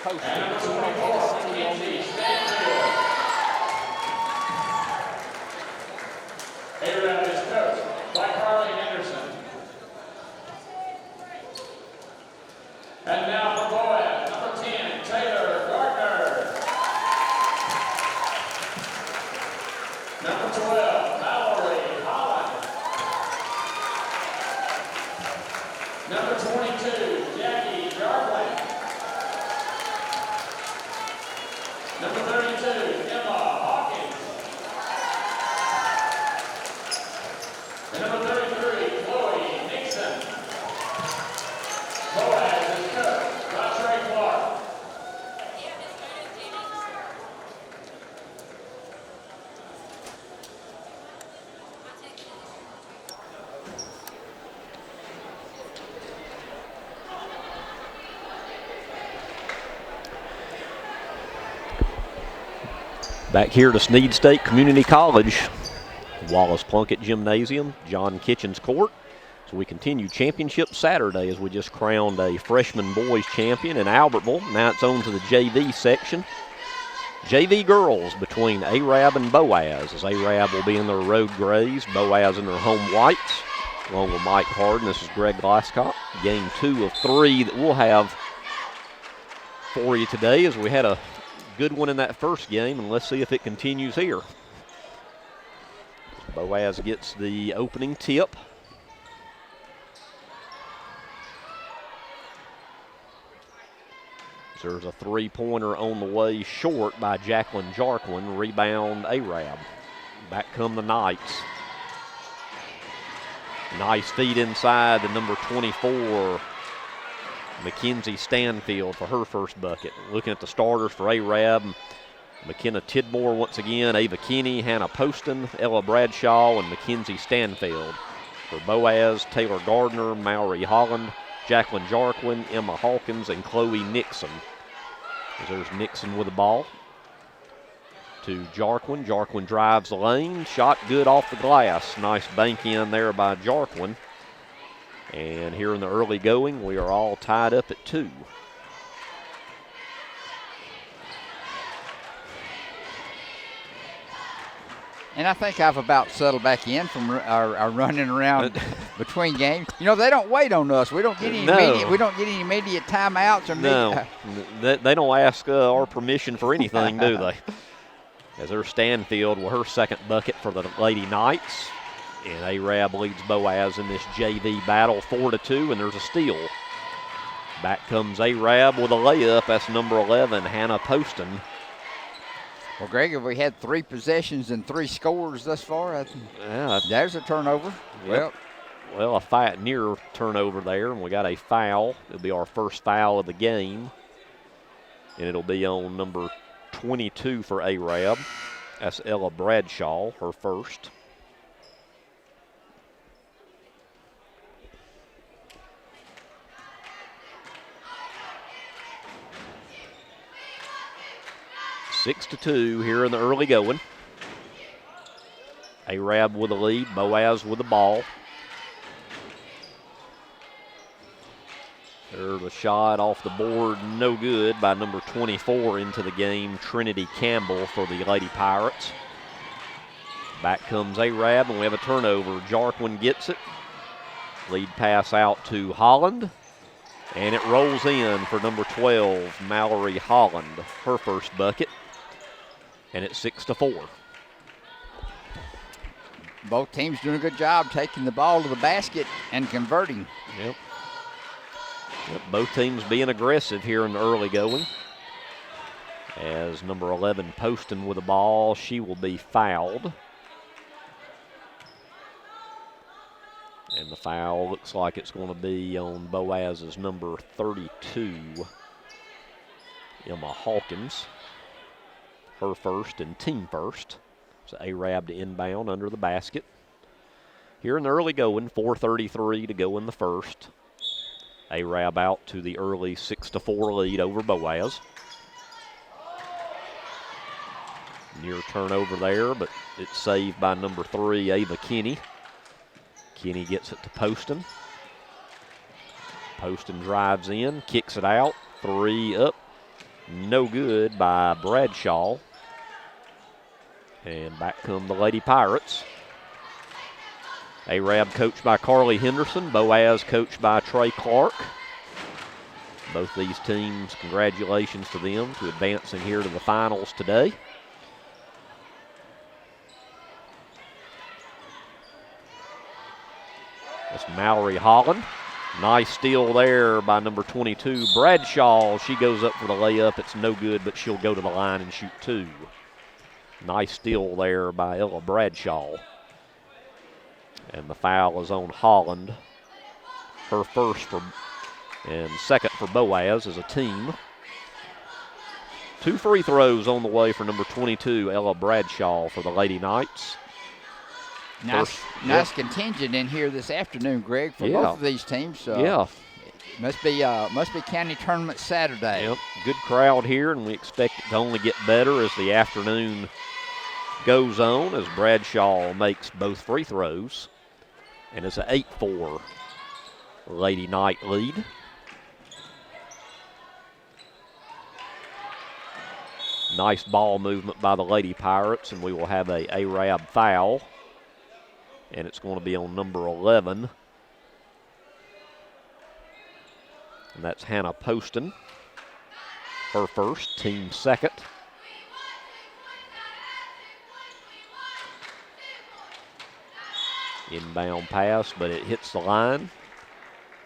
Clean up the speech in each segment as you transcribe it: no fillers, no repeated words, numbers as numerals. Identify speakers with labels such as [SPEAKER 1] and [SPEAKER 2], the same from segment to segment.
[SPEAKER 1] A-Rab is coached by Carly Henderson. And now for Boaz, number 10, Taylor Gardner. Number 12, Mallory Holland. Number 22, Jackie Jarlin. Number 32, Emma Hawkins. And number 33, Chloe Nixon. Boaz is coached by Trey Clark.
[SPEAKER 2] Back here to Snead State Community College, Wallace Plunkett Gymnasium, John Kitchens Court. So we continue Championship Saturday as we just crowned a freshman boys champion in Albertville. Now it's on to the JV section. JV girls between A-Rab and Boaz, as A-Rab will be in their road grays, Boaz in their home whites, along with Mike Harden. This is Greg Glasscock. Game 2 of 3 that we'll have for you today, as we had a good one in that first game, and let's see if it continues here. Boaz gets the opening tip. There's a three-pointer on the way short by Jacqueline Jarquin. Rebound A-Rab. Back come the Knights. Nice feed inside to number 24, Mackenzie Stanfield, for her first bucket. Looking at the starters for A-Rab, McKenna Tidmore once again, Ava Kinney, Hannah Poston, Ella Bradshaw, and Mackenzie Stanfield. For Boaz, Taylor Gardner, Mallory Holland, Jacqueline Jarquin, Emma Hawkins, and Chloe Nixon. There's Nixon with the ball to Jarquin. Jarquin drives the lane, shot good off the glass. Nice bank in there by Jarquin. And here in the early going, we are all tied up at 2.
[SPEAKER 3] And I think I've about settled back in from our running around between games. You know, they don't wait on us. We don't get any immediate timeouts or
[SPEAKER 2] no. They don't ask our permission for anything, do they? As there's Stanfield with her second bucket for the Lady Knights. And A-Rab leads Boaz in this JV battle 4-2, and there's a steal. Back comes A-Rab with a layup. That's number 11, Hannah Poston.
[SPEAKER 3] Well, Greg, have we had 3 possessions and 3 scores thus far?
[SPEAKER 2] Yeah,
[SPEAKER 3] there's a turnover.
[SPEAKER 2] Yep. Well, a near turnover there, and we got a foul. It'll be our first foul of the game, and it'll be on number 22 for A-Rab. That's Ella Bradshaw, her first. Six to 2 here in the early going. A-Rab with the lead, Boaz with the ball. There's a shot off the board, no good, by number 24 into the game, Trinity Campbell for the Lady Pirates. Back comes A-Rab, and we have a turnover. Jarquin gets it. Lead pass out to Holland, and it rolls in for number 12, Mallory Holland, her first bucket. And it's 6-4.
[SPEAKER 3] Both teams doing a good job taking the ball to the basket and converting.
[SPEAKER 2] Yep. Both teams being aggressive here in the early going. As number 11, Poston with the ball, she will be fouled. And the foul looks like it's going to be on Boaz's number 32, Emma Hawkins. Her first and team first. So A-Rab to inbound under the basket. Here in the early going, 4:33 to go in the first. A-Rab out to the early 6-4 lead over Boaz. Near turnover there, but it's saved by number 3, Ava Kinney. Kinney gets it to Poston. Poston drives in, kicks it out, 3 up. No good by Bradshaw. And back come the Lady Pirates. Arab coached by Carly Henderson. Boaz coached by Trey Clark. Both these teams, congratulations to them to advancing here to the finals today. That's Mallory Holland. Nice steal there by number 22, Bradshaw. She goes up for the layup. It's no good, but she'll go to the line and shoot 2. Nice steal there by Ella Bradshaw. And the foul is on Holland. Her first and second for Boaz as a team. 2 free throws on the way for number 22, Ella Bradshaw, for the Lady Knights.
[SPEAKER 3] Nice contingent in here this afternoon, Greg, for both of these teams. Must be county tournament Saturday.
[SPEAKER 2] Yep, good crowd here, and we expect it to only get better as the afternoon goes on, as Bradshaw makes both free throws. And it's an 8-4 Lady Knight lead. Nice ball movement by the Lady Pirates, and we will have a Arab foul. And it's going to be on number 11. And that's Hannah Poston. Her first, team second. Inbound pass, but it hits the line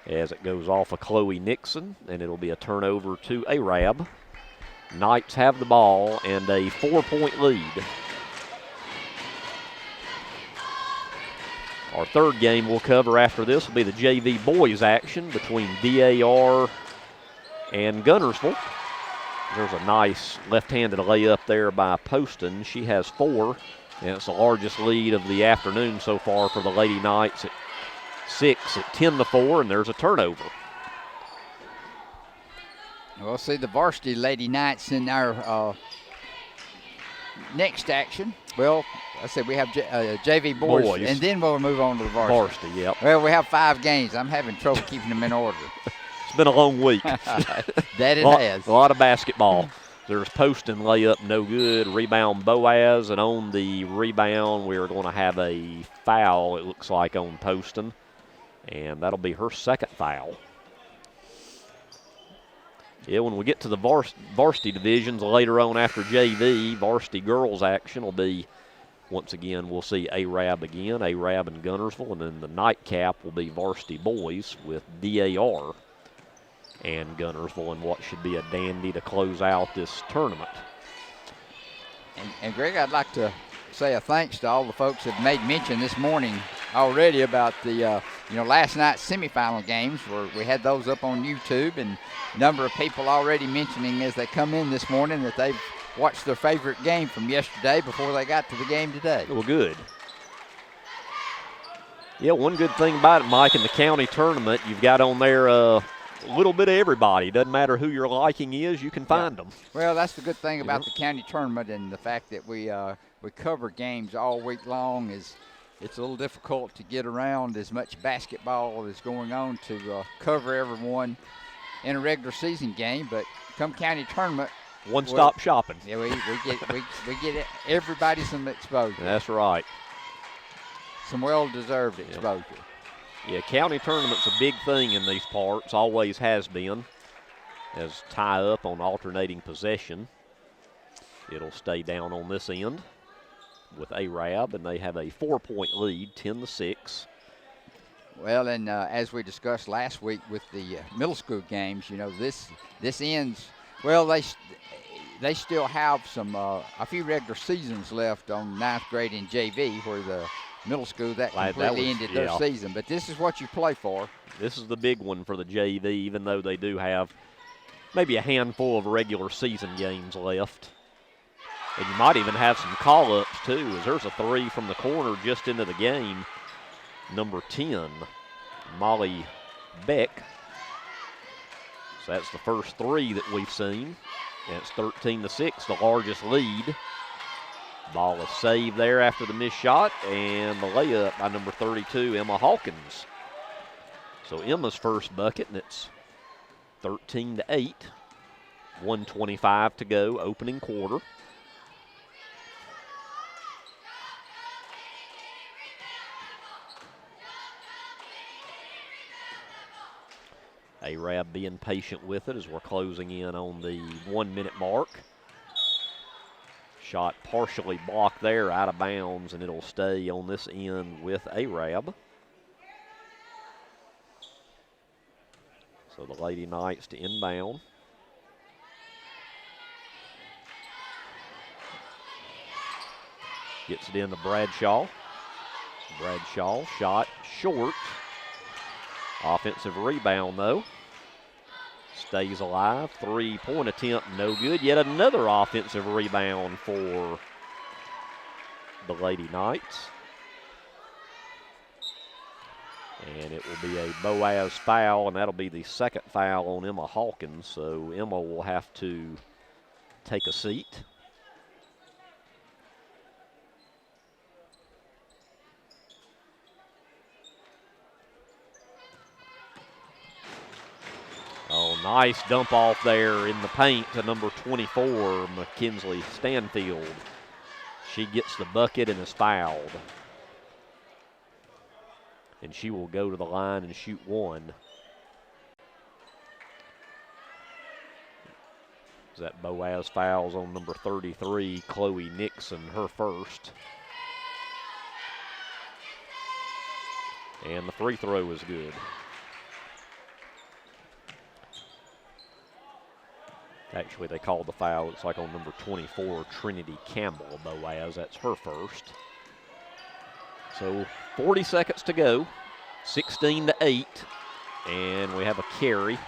[SPEAKER 2] as it goes off of Chloe Nixon, and it'll be a turnover to Arab. Knights have the ball and a 4-point lead. Our third game we'll cover after this will be the JV boys action between DAR and Gunnersville. There's a nice left-handed layup there by Poston. She has 4, and it's the largest lead of the afternoon so far for the Lady Knights at 6 at 10-4, and there's a turnover.
[SPEAKER 3] We'll see the varsity Lady Knights in our next action. Well, I said we have JV boys, and then we'll move on to the varsity.
[SPEAKER 2] Yep.
[SPEAKER 3] Well, we have 5 games. I'm having trouble keeping them in order.
[SPEAKER 2] It's been a long week.
[SPEAKER 3] That it has.
[SPEAKER 2] A lot of basketball. There's Poston layup, no good. Rebound Boaz, and on the rebound we are going to have a foul, it looks like, on Poston. And that'll be her second foul. Yeah, when we get to the varsity divisions later on after JV, varsity girls action will be, once again, we'll see Arab again, Arab and Gunnersville, and then the nightcap will be varsity boys with DAR and Gunnersville in what should be a dandy to close out this tournament.
[SPEAKER 3] And Greg, I'd like to say a thanks to all the folks that made mention this morning already about the last night's semifinal games, where we had those up on YouTube, and a number of people already mentioning as they come in this morning that they've watched their favorite game from yesterday before they got to the game today.
[SPEAKER 2] Well, good. Yeah, one good thing about it, Mike, in the county tournament, you've got on there a little bit of everybody. Doesn't matter who your liking is, you can find them.
[SPEAKER 3] Well, that's the good thing about the county tournament, and the fact that we cover games all week long is it's a little difficult to get around as much basketball as going on to cover everyone in a regular season game. But come county tournament,
[SPEAKER 2] one-stop shopping.
[SPEAKER 3] Yeah, we get everybody some exposure.
[SPEAKER 2] That's right.
[SPEAKER 3] Some well-deserved exposure.
[SPEAKER 2] Yeah, county tournament's a big thing in these parts, always has been, as tie up on alternating possession. It'll stay down on this end with Arab, and they have a 4-point lead, 10-6.
[SPEAKER 3] Well, and as we discussed last week with the middle school games, this ends. Well, they still have a few regular seasons left on 9th grade and JV, where the middle school that completely ended their season. But this is what you play for.
[SPEAKER 2] This is the big one for the JV, even though they do have maybe a handful of regular season games left. And you might even have some call-ups, too, as there's a 3 from the corner just into the game. Number 10, Molly Beck. So that's the first 3 that we've seen. And it's 13-6, the largest lead. Ball is saved there after the missed shot, and the layup by number 32, Emma Hawkins. So Emma's first bucket, and it's 13-8. 1:25 to go, opening quarter. Arab being patient with it as we're closing in on the 1 minute mark. Shot partially blocked there, out of bounds, and it'll stay on this end with Arab. So the Lady Knights to inbound. Gets it into Bradshaw. Bradshaw shot short. Offensive rebound though. Stays alive. 3-point attempt, no good. Yet another offensive rebound for the Lady Knights. And it will be a Boaz foul, and that'll be the second foul on Emma Hawkins. So Emma will have to take a seat. Oh, nice dump off there in the paint to number 24, Mackenzie Stanfield. She gets the bucket and is fouled. And she will go to the line and shoot one. That Boaz fouls on number 33, Chloe Nixon, her first. And the free throw is good. Actually, they called the foul. It's like on number 24, Trinity Campbell, Boaz. That's her first. So 40 seconds to go, 16-8, and we have a carry.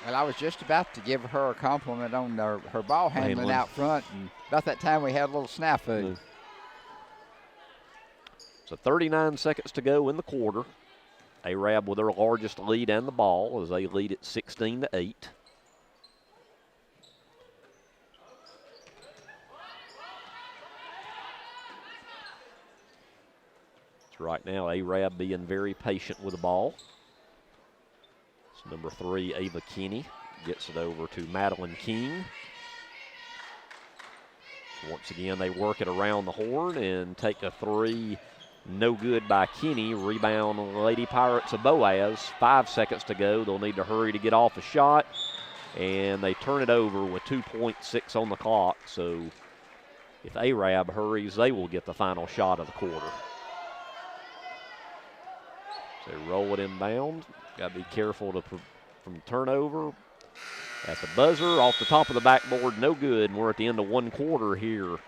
[SPEAKER 3] Well, I was just about to give her a compliment on her ball handling out front, and about that time we had a little snafu.
[SPEAKER 2] So 39 seconds to go in the quarter. Arab with their largest lead and the ball as they lead at 16-8. Right now, Arab being very patient with the ball. It's number 3, Ava Kinney, gets it over to Madeline King. Once again, they work it around the horn and take a three. No good by Kinney. Rebound on the Lady Pirates of Boaz. 5 seconds to go. They'll need to hurry to get off a shot. And they turn it over with 2.6 on the clock. So if Arab hurries, they will get the final shot of the quarter. They roll it inbound. Got to be careful from turnover. At the buzzer, off the top of the backboard, no good. And we're at the end of one quarter here.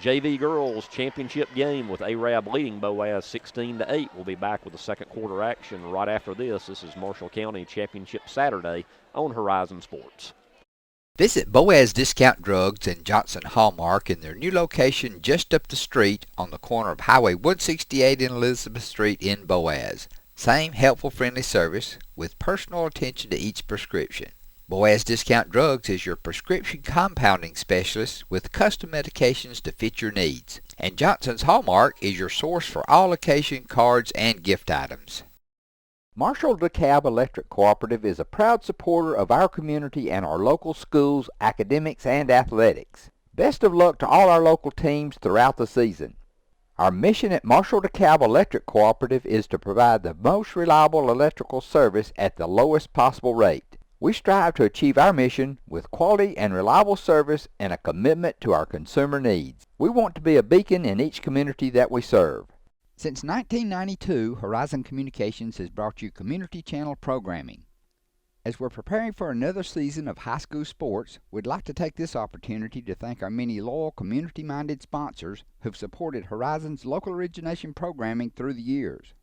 [SPEAKER 2] JV Girls Championship game with Arab leading Boaz 16-8. We'll be back with the second quarter action right after this. This is Marshall County Championship Saturday on Horizon Sports.
[SPEAKER 4] Visit Boaz Discount Drugs and Johnson Hallmark in their new location just up the street on the corner of Highway 168 and Elizabeth Street in Boaz. Same helpful, friendly service with personal attention to each prescription. Boaz Discount Drugs is your prescription compounding specialist with custom medications to fit your needs. And Johnson's Hallmark is your source for all occasion cards and gift items.
[SPEAKER 5] Marshall DeKalb Electric Cooperative is a proud supporter of our community and our local schools, academics, and athletics. Best of luck to all our local teams throughout the season. Our mission at Marshall DeKalb Electric Cooperative is to provide the most reliable electrical service at the lowest possible rate. We strive to achieve our mission with quality and reliable service and a commitment to our consumer needs. We want to be a beacon in each community that we serve.
[SPEAKER 3] Since 1992, Horizon Communications has brought you Community Channel programming. As we're preparing for another season of high school sports, we'd like to take this opportunity to thank our many loyal community-minded sponsors who've supported Horizon's local origination programming through the years.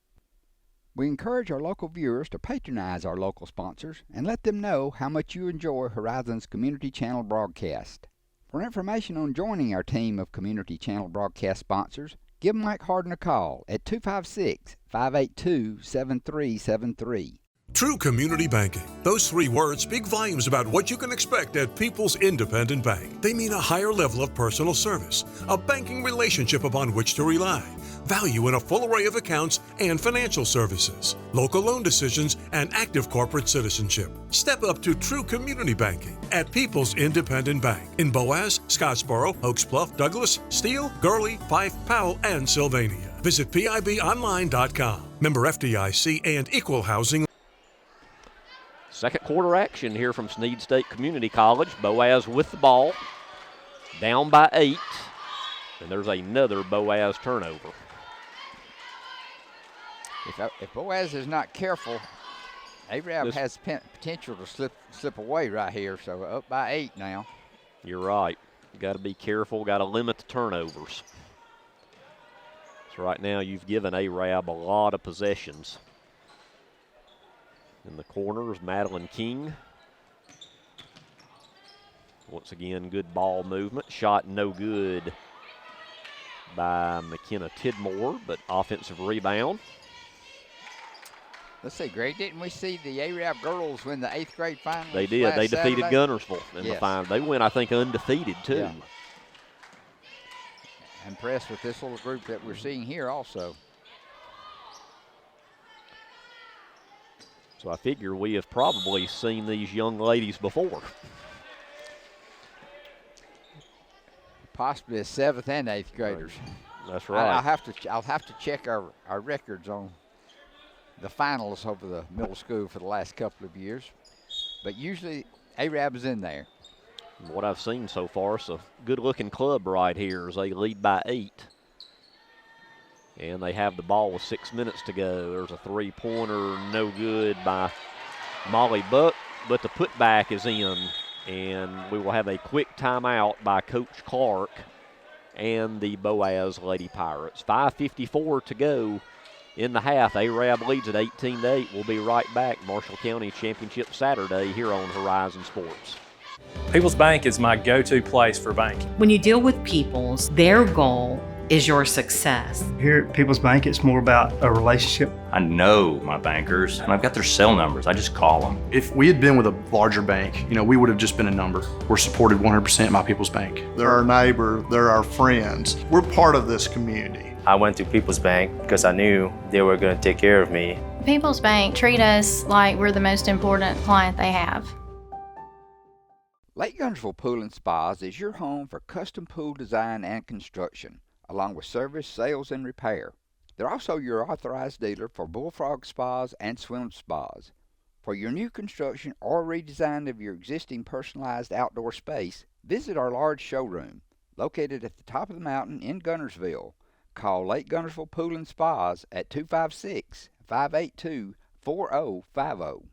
[SPEAKER 3] We encourage our local viewers to patronize our local sponsors and let them know how much you enjoy Horizon's Community Channel broadcast. For information on joining our team of Community Channel broadcast sponsors, give Mike Harden a call at 256-582-7373.
[SPEAKER 6] True community banking. Those 3 words speak volumes about what you can expect at People's Independent Bank. They mean a higher level of personal service, a banking relationship upon which to rely, value in a full array of accounts and financial services, local loan decisions, and active corporate citizenship. Step up to true community banking at People's Independent Bank in Boaz, Scottsboro, Oaks Bluff, Douglas, Steele, Gurley, Fife, Powell, and Sylvania. Visit PIBOnline.com. Member FDIC and Equal Housing.
[SPEAKER 2] Second quarter action here from Snead State Community College. Boaz with the ball, down by 8, and there's another Boaz turnover.
[SPEAKER 3] If Boaz is not careful, Arab has potential to slip away right here. So up by 8 now.
[SPEAKER 2] You're right. You got to be careful. Got to limit the turnovers. So right now you've given Arab a lot of possessions. In the corners, Madeline King. Once again, good ball movement. Shot no good by McKenna Tidmore, but offensive rebound.
[SPEAKER 3] Let's see, Greg, didn't we see the Arab girls win the 8th grade finals?
[SPEAKER 2] They did. They defeated
[SPEAKER 3] Saturday?
[SPEAKER 2] Gunnersville in the final. They went, I think, undefeated, too.
[SPEAKER 3] Yeah. Impressed with this little group that we're seeing here also.
[SPEAKER 2] So I figure we have probably seen these young ladies before.
[SPEAKER 3] Possibly a 7th and 8th graders.
[SPEAKER 2] That's right.
[SPEAKER 3] I'll have to check our records on the finals over the middle school for the last couple of years. But usually Arab is in there.
[SPEAKER 2] What I've seen so far, it's a good-looking club right here as they lead by 8. And they have the ball with 6 minutes to go. There's a three-pointer, no good by Molly Buck, but the putback is in. And we will have a quick timeout by Coach Clark and the Boaz Lady Pirates. 5:54 to go in the half. Arab leads at 18-8. We'll be right back. Marshall County Championship Saturday here on Horizon Sports.
[SPEAKER 7] People's Bank is my go-to place for banking.
[SPEAKER 8] When you deal with People's, their goal is your success.
[SPEAKER 9] Here at People's Bank, it's more about a relationship.
[SPEAKER 10] I know my bankers, and I've got their cell numbers. I just call them.
[SPEAKER 9] If we had been with a larger bank, we would have just been a number. We're supported 100% by People's Bank. They're our neighbor, they're our friends. We're part of this community.
[SPEAKER 11] I went to People's Bank because I knew they were going to take care of me.
[SPEAKER 12] People's Bank treat us like we're the most important client they have.
[SPEAKER 5] Lake Gunnersville Pool and Spas is your home for custom pool design and construction, along with service, sales, and repair. They're also your authorized dealer for Bullfrog Spas and Swim Spas. For your new construction or redesign of your existing personalized outdoor space, visit our large showroom, located at the top of the mountain in Gunnersville. Call Lake Gunnersville Pool and Spas at 256-582-4050.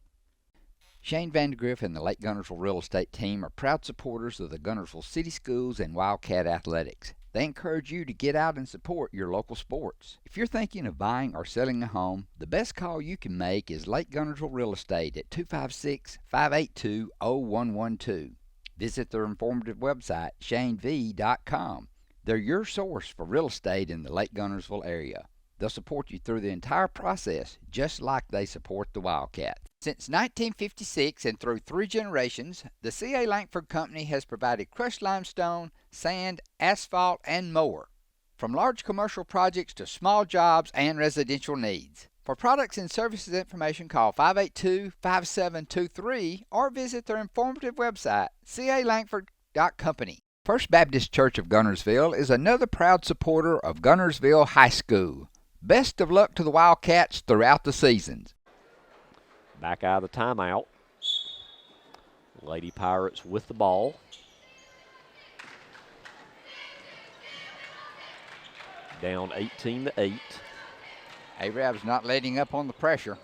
[SPEAKER 5] Shane Vandegrift and the Lake Gunnersville Real Estate Team are proud supporters of the Gunnersville City Schools and Wildcat Athletics. They encourage you to get out and support your local sports. If you're thinking of buying or selling a home, the best call you can make is Lake Gunnersville Real Estate at 256-582-0112. Visit their informative website, shanev.com. They're your source for real estate in the Lake Gunnersville area. They'll support you through the entire process, just like they support the Wildcat. Since 1956 and through 3 generations, the C.A. Langford Company has provided crushed limestone, sand, asphalt, and more, from large commercial projects to small jobs and residential needs. For products and services information, call 582-5723 or visit their informative website, calangford.company. First Baptist Church of Gunnersville is another proud supporter of Gunnersville High School. Best of luck to the Wildcats throughout the seasons.
[SPEAKER 2] Back out of the timeout. Lady Pirates with the ball. Down 18-8.
[SPEAKER 3] Arab's not letting up on the pressure.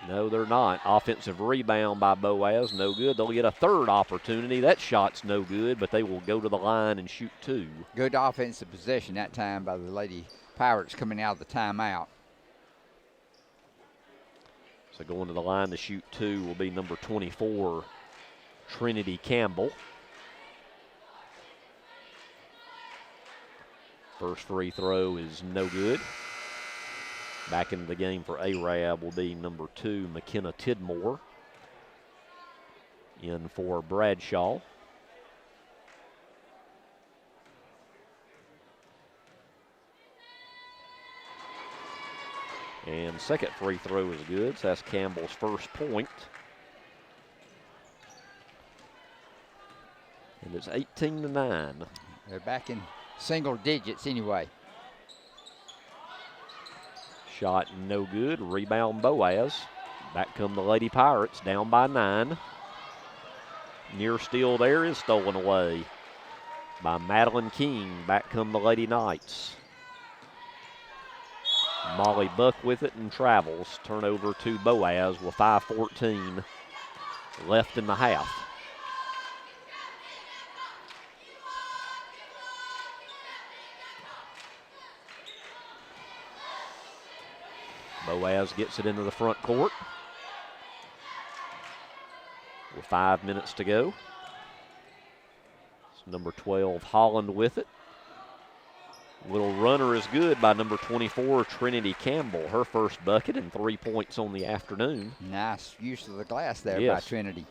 [SPEAKER 2] No, they're not. Offensive rebound by Boaz, no good. They'll get a third opportunity. That shot's no good, but they will go to the line and shoot 2.
[SPEAKER 3] Good offensive possession that time by the Lady Pirates coming out of the timeout.
[SPEAKER 2] So going to the line to shoot 2 will be number 24, Trinity Campbell. First free throw is no good. Back into the game for Arab will be number 2, McKenna Tidmore. In for Bradshaw. And second free throw is good, so that's Campbell's first point. And it's 18-9.
[SPEAKER 3] They're back in single digits anyway.
[SPEAKER 2] Shot no good. Rebound Boaz. Back come the Lady Pirates, down by 9. Near steal there is stolen away by Madeline King. Back come the Lady Knights. Molly Buck with it and travels. Turnover to Boaz with 5:14 left in the half. Boaz gets it into the front court with 5 minutes to go. It's number 12, Holland with it. Little runner is good by number 24, Trinity Campbell. Her first bucket and 3 points on the afternoon.
[SPEAKER 3] Nice use of the glass there
[SPEAKER 2] Yes.
[SPEAKER 3] by Trinity.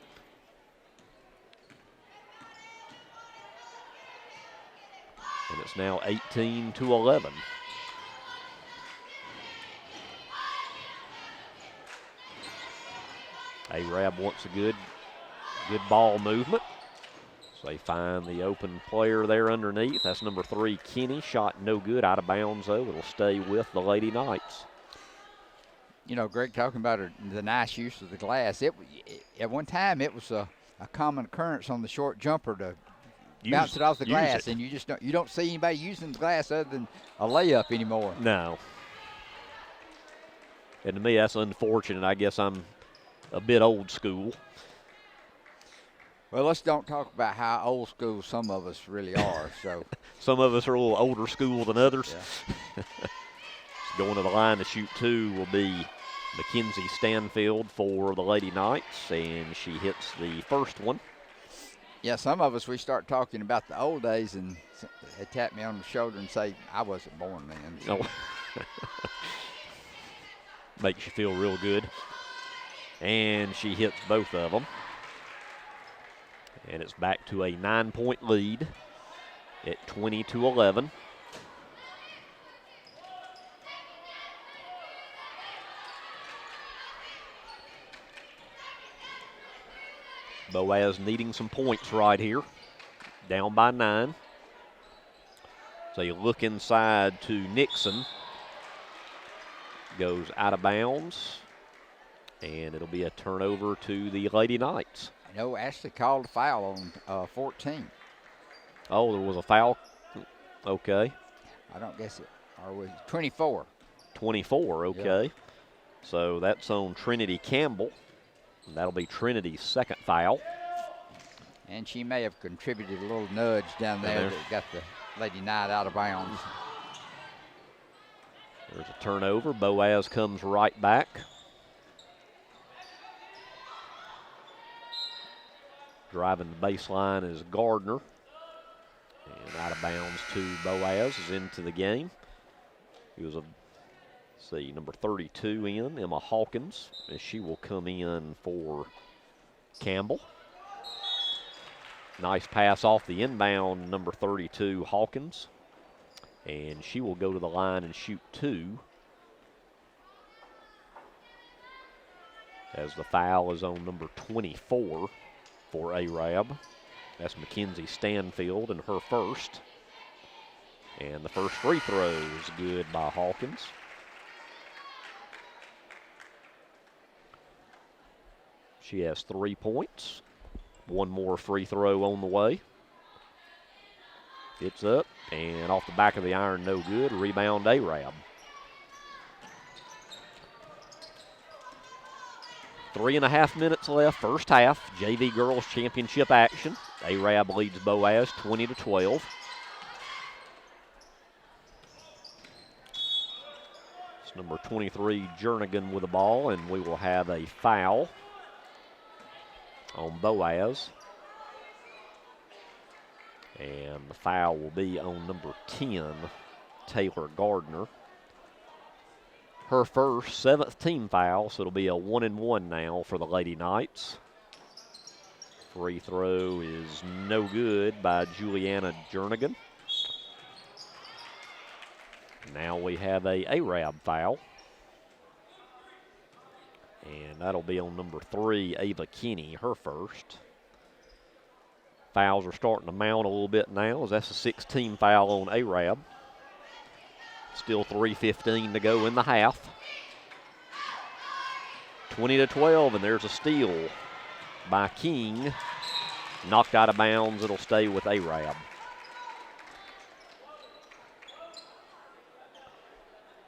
[SPEAKER 2] And it's now 18-11. Arab wants a good ball movement. So they find the open player there underneath. That's number 3, Kenny. Shot no good, out of bounds though. It'll stay with the Lady Knights.
[SPEAKER 3] You know, Greg talking about the nice use of the glass. At one time it was a common occurrence on the short jumper to bounce it off the glass, and you don't see anybody using the glass other than a layup anymore.
[SPEAKER 2] No. And to me, that's unfortunate. I guess I'm a bit old school.
[SPEAKER 3] Well, let's don't talk about how old school some of us really are. So
[SPEAKER 2] some of us are a little older school than others.
[SPEAKER 3] Yeah.
[SPEAKER 2] Going to the line to shoot 2 will be Mackenzie Stanfield for the Lady Knights, and she hits the first one.
[SPEAKER 3] Yeah, some of us, we start talking about the old days, and they tap me on the shoulder and say, I wasn't born then. So.
[SPEAKER 2] Oh. Makes you feel real good. And she hits both of them. And it's back to a 9-point lead at 20-11. Boaz needing some points right here. Down by 9. So you look inside to Nixon. Goes out of bounds. And it'll be a turnover to the Lady Knights.
[SPEAKER 3] No, Ashley called a foul on 14.
[SPEAKER 2] Oh, there was a foul? Okay.
[SPEAKER 3] I don't guess it. Or was it 24?
[SPEAKER 2] 24, okay.
[SPEAKER 3] Yep.
[SPEAKER 2] So that's on Trinity Campbell. That'll be Trinity's second foul.
[SPEAKER 3] And she may have contributed a little nudge down there that got the Lady Knight out of bounds.
[SPEAKER 2] There's a turnover. Boaz comes right back. Driving the baseline is Gardner. And out of bounds to Boaz is into the game. He was number 32 in, Emma Hawkins, as she will come in for Campbell. Nice pass off the inbound, number 32, Hawkins. And she will go to the line and shoot 2. As the foul is on number 24 for Arab. That's Mackenzie Stanfield and her first. And the first free throw is good by Hawkins. She has 3 points. One more free throw on the way. It's up and off the back of the iron, no good. Rebound Arab. 3.5 minutes left, first half. JV Girls Championship action. Arab leads Boaz 20-12. It's number 23, Jernigan with the ball, and we will have a foul on Boaz. And the foul will be on number 10, Taylor Gardner. her first, 7th team foul, so it'll be a 1-and-1 now for the Lady Knights. Free throw is no good by Juliana Jernigan. Now we have a Arab foul. And that'll be on number 3, Ava Kinney, her first. Fouls are starting to mount a little bit now, as that's a 6th-team foul on Arab. Still 3:15 to go in the half. 20-12, and there's a steal by King. Knocked out of bounds. It'll stay with Arab.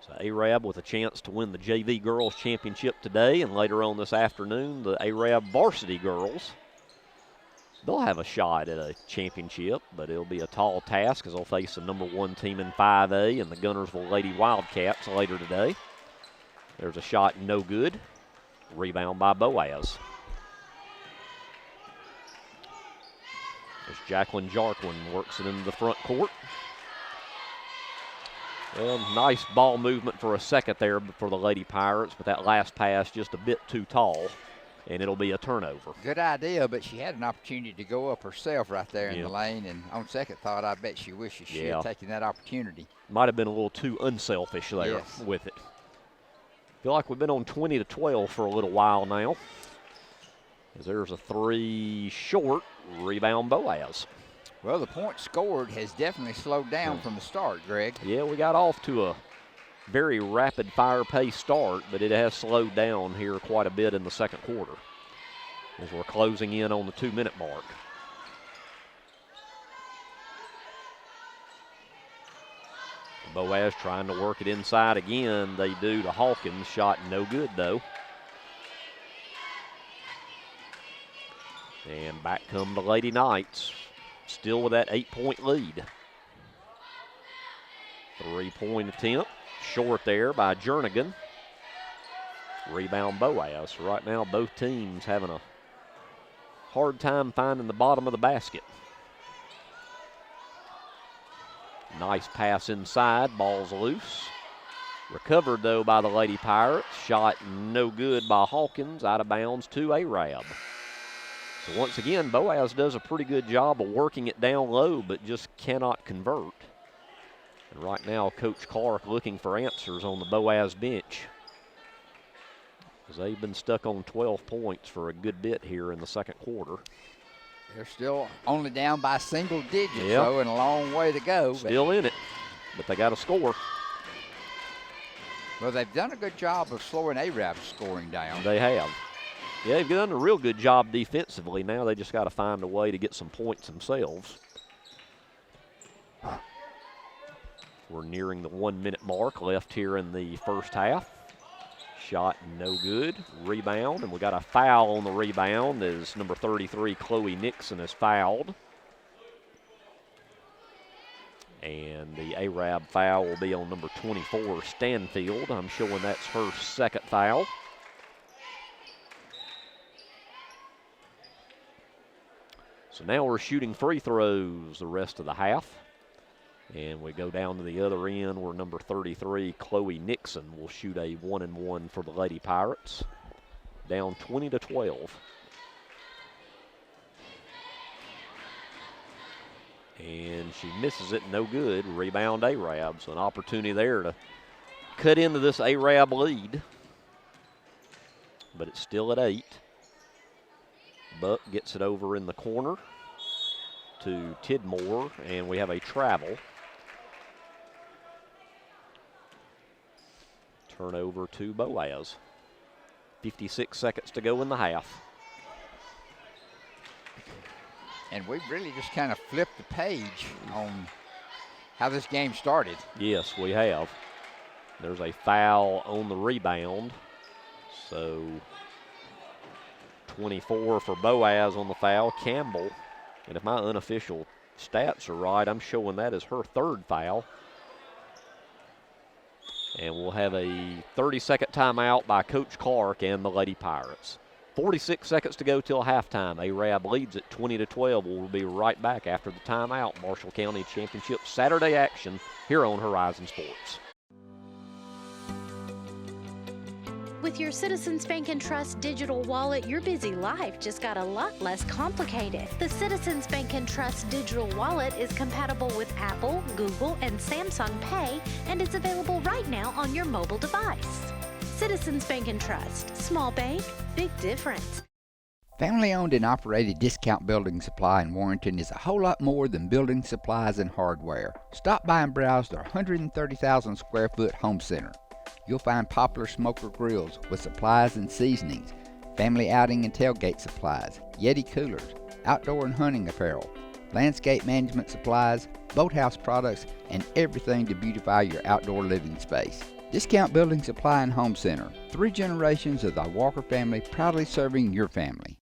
[SPEAKER 2] So Arab with a chance to win the JV Girls Championship today, and later on this afternoon, the Arab Varsity Girls. They'll have a shot at a championship, but it'll be a tall task as they'll face the number 1 team in 5A and the Gunnersville Lady Wildcats later today. There's a shot, no good. Rebound by Boaz. As Jacqueline Jarquin works it into the front court. Well, nice ball movement for a second there for the Lady Pirates, but that last pass just a bit too tall, and it'll be a turnover.
[SPEAKER 3] Good idea, but she had an opportunity to go up herself right there in the lane, and on second thought, I bet she wishes she had taken that opportunity.
[SPEAKER 2] Might have been a little too unselfish there with it. Feel like we've been on 20-12 for a little while now. As there's a 3 short, rebound Boaz.
[SPEAKER 3] Well, the points scored has definitely slowed down from the start, Greg.
[SPEAKER 2] Yeah, we got off to a very rapid fire pace start, but it has slowed down here quite a bit in the second quarter as we're closing in on the 2-minute mark. Boaz trying to work it inside again. They do to Hawkins. Shot no good, though. And back come the Lady Knights, still with that 8-point lead. 3-point attempt, short there by Jernigan. Rebound Boaz. So right now, both teams having a hard time finding the bottom of the basket. Nice pass inside, ball's loose. Recovered, though, by the Lady Pirates. Shot no good by Hawkins, out of bounds to Arab. So once again, Boaz does a pretty good job of working it down low, but just cannot convert. And right now, Coach Clark looking for answers on the Boaz bench, because they've been stuck on 12 points for a good bit here in the second quarter.
[SPEAKER 3] They're still only down by single digits, though, and a long way to go.
[SPEAKER 2] Still in it, but they got to score.
[SPEAKER 3] Well, they've done a good job of slowing Arab's scoring down.
[SPEAKER 2] They have. Yeah, they've done a real good job defensively. Now they just got to find a way to get some points themselves. We're nearing the 1-minute mark left here in the first half. Shot no good. Rebound, and we got a foul on the rebound as number 33, Chloe Nixon, is fouled. And the Arab foul will be on number 24, Stanfield. I'm showing that's her second foul. So now we're shooting free throws the rest of the half. And we go down to the other end where number 33, Chloe Nixon, will shoot a 1-and-1 for the Lady Pirates. Down 20-12. And she misses it, no good. Rebound Arab, so an opportunity there to cut into this Arab lead. But it's still at 8. Buck gets it over in the corner to Tidmore, and we have a travel. Turnover to Boaz. 56 seconds to go in the half.
[SPEAKER 3] And we've really just kind of flipped the page on how this game started.
[SPEAKER 2] Yes, we have. There's a foul on the rebound. So 24 for Boaz on the foul. Campbell, and if my unofficial stats are right, I'm showing that as her third foul. And we'll have a 30-second timeout by Coach Clark and the Lady Pirates. 46 seconds to go till halftime. Arab leads at 20-12. We'll be right back after the timeout. Marshall County Championship Saturday action here on Horizon Sports.
[SPEAKER 13] With your Citizens Bank and Trust digital wallet, your busy life just got a lot less complicated. The Citizens Bank and Trust digital wallet is compatible with Apple, Google, and Samsung Pay and is available right now on your mobile device. Citizens Bank and Trust. Small bank, big difference.
[SPEAKER 3] Family-owned and operated Discount Building Supply in Warrenton is a whole lot more than building supplies and hardware. Stop by and browse their 130,000 square foot home center. You'll find popular smoker grills with supplies and seasonings, family outing and tailgate supplies, Yeti coolers, outdoor and hunting apparel, landscape management supplies, boathouse products, and everything to beautify your outdoor living space. Discount Building Supply and Home Center. 3 generations of the Walker family proudly serving your family.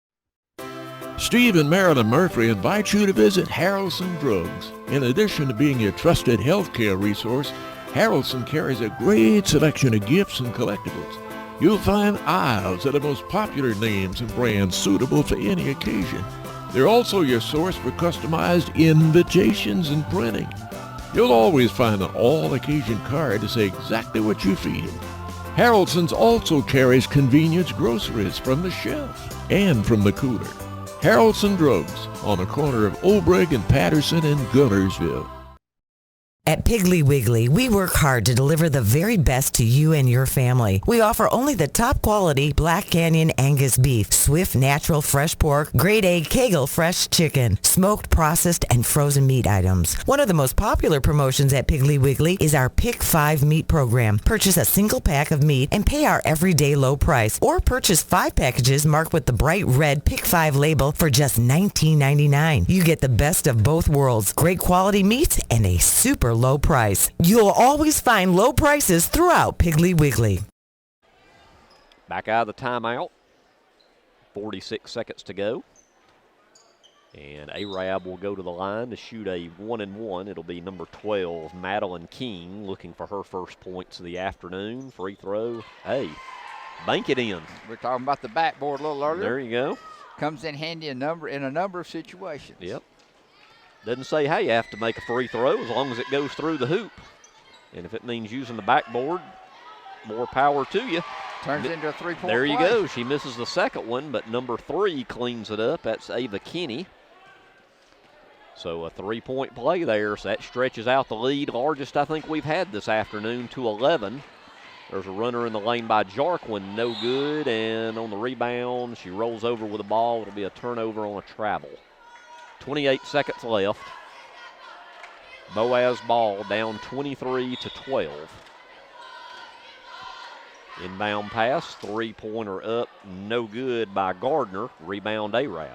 [SPEAKER 14] Steve and Marilyn Murphy invite you to visit Harrelson Drugs. In addition to being your trusted healthcare resource, Harrelson carries a great selection of gifts and collectibles. You'll find aisles of the most popular names and brands suitable for any occasion. They're also your source for customized invitations and printing. You'll always find an all-occasion card to say exactly what you feel. Harrelson's also carries convenience groceries from the shelf and from the cooler. Harrelson Drugs on the corner of Obrig and Patterson in Gunnersville.
[SPEAKER 15] At Piggly Wiggly, we work hard to deliver the very best to you and your family. We offer only the top quality Black Canyon Angus beef, Swift natural fresh pork, grade A Kegel fresh chicken, smoked, processed, and frozen meat items. One of the most popular promotions at Piggly Wiggly is our Pick 5 meat program. Purchase a single pack of meat and pay our everyday low price, or purchase 5 packages marked with the bright red Pick 5 label for just $19.99. You get the best of both worlds, great quality meats and a super low price. You'll always find low prices throughout Piggly Wiggly.
[SPEAKER 2] Back out of the timeout. 46 seconds to go. And Arab will go to the line to shoot a 1-and-1. It'll be number 12, Madeline King, looking for her first points of the afternoon. Free throw. Hey, bank it in.
[SPEAKER 3] We're talking about the backboard a little earlier.
[SPEAKER 2] There you go.
[SPEAKER 3] Comes in handy in a number of situations.
[SPEAKER 2] Yep. Doesn't say, hey, you have to make a free throw as long as it goes through the hoop. And if it means using the backboard, more power to you.
[SPEAKER 3] Turns into a three-point
[SPEAKER 2] There you
[SPEAKER 3] play.
[SPEAKER 2] go. She misses the second one, but number 3 cleans it up. That's Ava Kinney. So a 3-point play there. So that stretches out the lead. Largest I think we've had this afternoon to 11. There's a runner in the lane by Jarquin. No good. And on the rebound, she rolls over with the ball. It'll be a turnover on a travel. 28 seconds left. Boaz ball down 23-12. Inbound pass, 3-pointer up, no good by Gardner. Rebound Arab.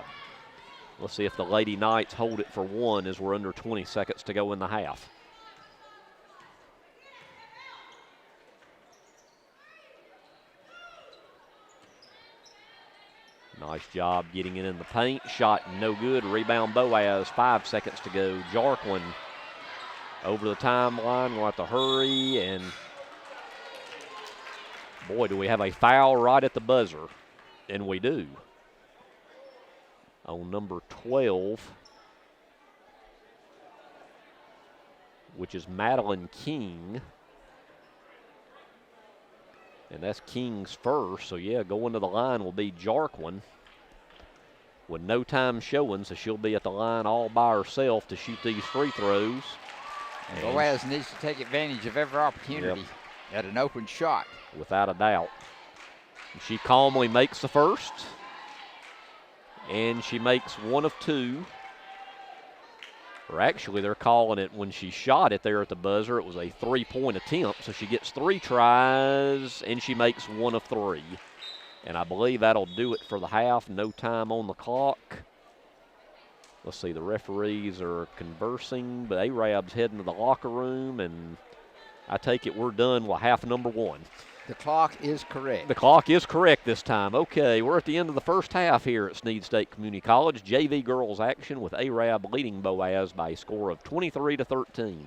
[SPEAKER 2] Let's see if the Lady Knights hold it for one as we're under 20 seconds to go in the half. Nice job getting it in the paint. Shot no good. Rebound Boaz. 5 seconds to go. Jarquin over the timeline. We'll have to hurry. And boy, do we have a foul right at the buzzer. And we do. On number 12, which is Madeline King. And that's King's first. So, yeah, going to the line will be Jarquin with no time showing. So she'll be at the line all by herself to shoot these free throws.
[SPEAKER 3] And Boaz needs to take advantage of every opportunity at an open shot.
[SPEAKER 2] Without a doubt. She calmly makes the first. And she makes one of two. Or actually, they're calling it when she shot it there at the buzzer. It was a 3-point attempt. So she gets 3 tries, and she makes one of 3. And I believe that'll do it for the half. No time on the clock. Let's see, the referees are conversing, but Arab's heading to the locker room, and I take it we're done with half number 1.
[SPEAKER 3] The clock is correct.
[SPEAKER 2] The clock is correct this time. Okay, we're at the end of the first half here at Snead State Community College. JV girls action with Arab leading Boaz by a score of 23-13.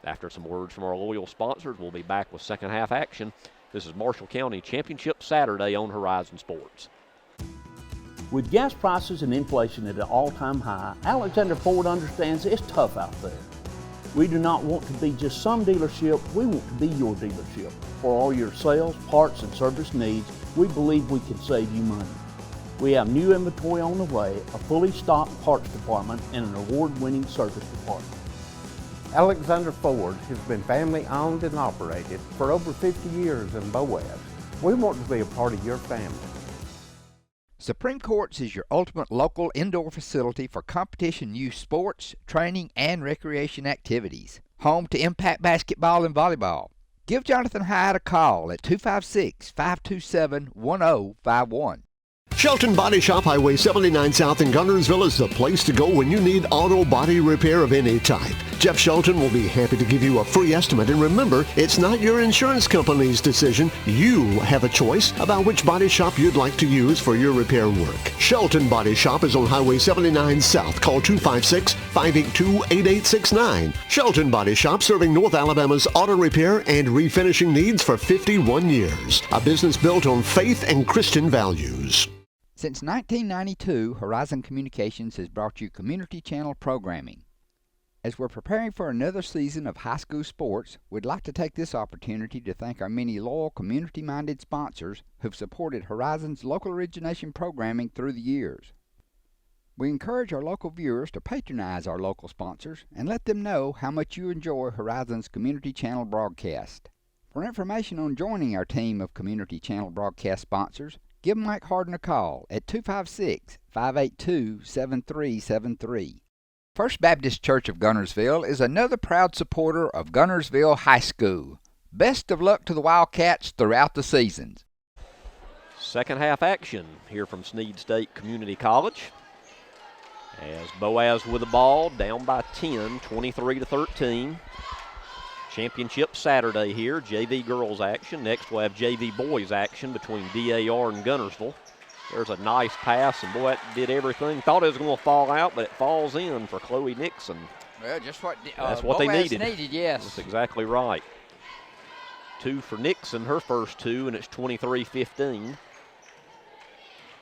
[SPEAKER 2] After some words from our loyal sponsors, we'll be back with second half action. This is Marshall County Championship Saturday on Horizon Sports.
[SPEAKER 16] With gas prices and inflation at an all-time high, Alexander Ford understands it's tough out there. We do not want to be just some dealership, we want to be your dealership. For all your sales, parts, and service needs, we believe we can save you money. We have new inventory on the way, a fully stocked parts department, and an award-winning service department.
[SPEAKER 17] Alexander Ford has been family owned and operated for over 50 years in Boaz. We want to be a part of your family.
[SPEAKER 4] Supreme Courts is your ultimate local indoor facility for competition youth sports, training, and recreation activities. Home to Impact Basketball and Volleyball. Give Jonathan Hyde a call at 256-527-1051.
[SPEAKER 18] Shelton Body Shop, Highway 79 South in Gunnersville is the place to go when you need auto body repair of any type. Jeff Shelton will be happy to give you a free estimate. And remember, it's not your insurance company's decision. You have a choice about which body shop you'd like to use for your repair work. Shelton Body Shop is on Highway 79 South. Call 256-582-8869. Shelton Body Shop, serving North Alabama's auto repair and refinishing needs for 51 years. A business built on faith and Christian values.
[SPEAKER 3] Since 1992, Horizon Communications has brought you Community Channel programming. As we're preparing for another season of high school sports, we'd like to take this opportunity to thank our many loyal, community-minded sponsors who've supported Horizon's local origination programming through the years. We encourage our local viewers to patronize our local sponsors and let them know how much you enjoy Horizon's Community Channel broadcast. For information on joining our team of Community Channel broadcast sponsors, give Mike Harden a call at 256-582-7373. First Baptist Church of Gunnersville is another proud supporter of Gunnersville High School. Best of luck to the Wildcats throughout the seasons.
[SPEAKER 2] Second half action here from Snead State Community College. As Boaz with the ball, down by 10, 23-13. Championship Saturday here, JV girls action. Next we'll have JV boys action between DAR and Gunnersville. There's a nice pass, and boy, that did everything. Thought it was going to fall out, but it falls in for Chloe Nixon.
[SPEAKER 3] Well, just what
[SPEAKER 2] that's what
[SPEAKER 3] Boaz
[SPEAKER 2] they needed.
[SPEAKER 3] Yes.
[SPEAKER 2] That's exactly right. 2 for Nixon, her first 2, and it's 23-15.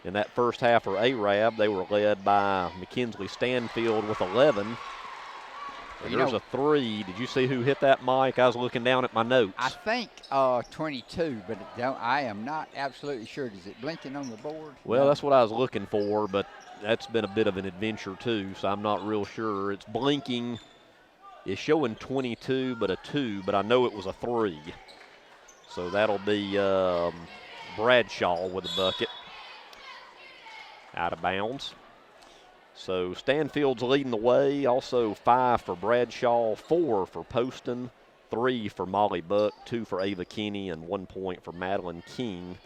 [SPEAKER 2] In that first half for Arab, they were led by Mackenzie Stanfield with 11. And there's a 3. Did you see who hit that, Mike? I was looking down at my notes.
[SPEAKER 3] I think 22, but I am not absolutely sure. Is it blinking on the board?
[SPEAKER 2] Well,
[SPEAKER 3] No.
[SPEAKER 2] that's what I was looking for, but that's been a bit of an adventure too, so I'm not real sure. It's blinking. It's showing 22, but a 2, but I know it was a 3. So that'll be Bradshaw with a bucket. Out of bounds. So Stanfield's leading the way. Also 5 for Bradshaw, 4 for Poston, 3 for Molly Buck, 2 for Ava Kinney, and 1 point for Madeline King.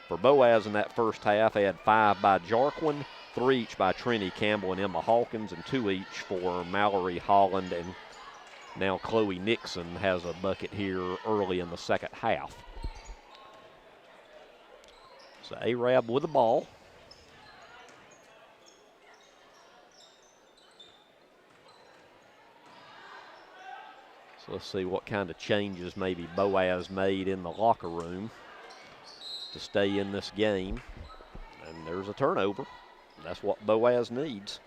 [SPEAKER 2] For Boaz in that first half, they had 5 by Jarquin, 3 each by Trinity Campbell and Emma Hawkins, and 2 each for Mallory Holland, and now Chloe Nixon has a bucket here early in the second half. So Arab with the ball. So let's see what kind of changes maybe Boaz made in the locker room to stay in this game. And there's a turnover. That's what Boaz needs.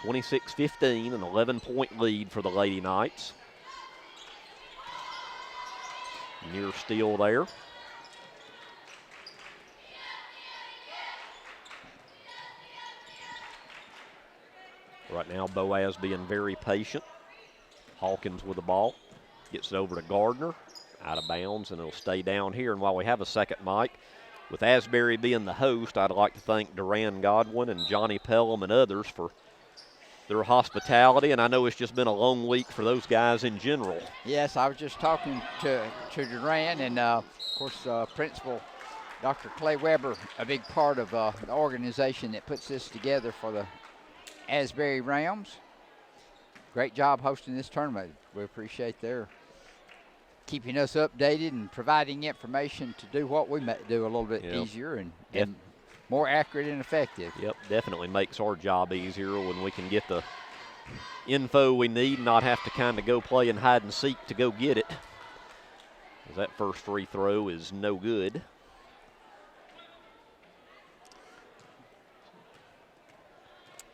[SPEAKER 2] (26-15), an 11-point lead for the Lady Knights. Near steal there. Right now, Boaz being very patient. Hawkins with the ball. Gets it over to Gardner. Out of bounds, and it'll stay down here. And while we have a second, Mike, with Asbury being the host, I'd like to thank Duran Godwin and Johnny Pelham and others for their hospitality. And I know it's just been a long week for those guys in general.
[SPEAKER 3] Yes, I was just talking to Duran, and of course, Principal Dr. Clay Weber, a big part of the organization that puts this together for the Asbury Rams. Great job hosting this tournament. We appreciate their keeping us updated and providing information to do what we do a little bit easier and more accurate and effective.
[SPEAKER 2] Yep, definitely makes our job easier when we can get the info we need and not have to kind of go play and hide and seek to go get it. As that first free throw is no good.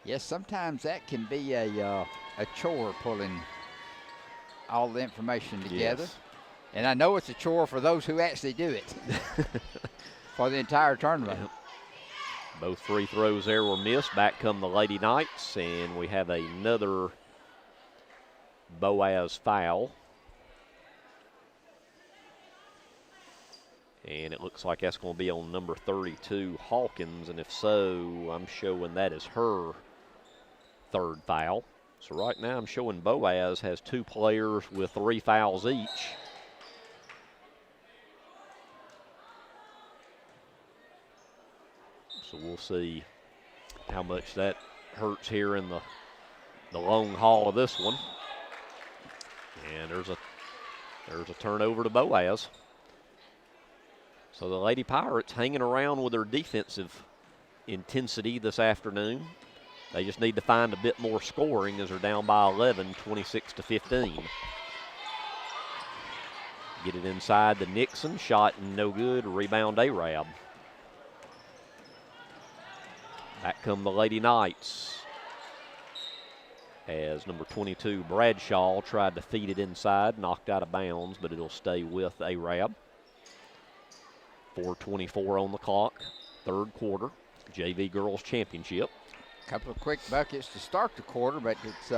[SPEAKER 3] Yes, sometimes that can be a chore pulling all the information together.
[SPEAKER 2] Yes.
[SPEAKER 3] And I know it's a chore for those who actually do it for the entire tournament.
[SPEAKER 2] Yep. Both free throws there were missed. Back come the Lady Knights, and we have another Boaz foul. And it looks like that's going to be on number 32, Hawkins. And if so, I'm showing that is her third foul. So right now I'm showing Boaz has 2 players with 3 fouls each. So we'll see how much that hurts here in the long haul of this one. And there's a turnover to Boaz. So the Lady Pirates hanging around with their defensive intensity this afternoon. They just need to find a bit more scoring as they're down by 11, 26-15. Get it inside to Nixon. Shot no good. Rebound Arab. Back come the Lady Knights as number 22, Bradshaw, tried to feed it inside, knocked out of bounds, but it'll stay with Arab. 4:24 on the clock, third quarter, JV Girls Championship.
[SPEAKER 3] A couple of quick buckets to start the quarter, but it's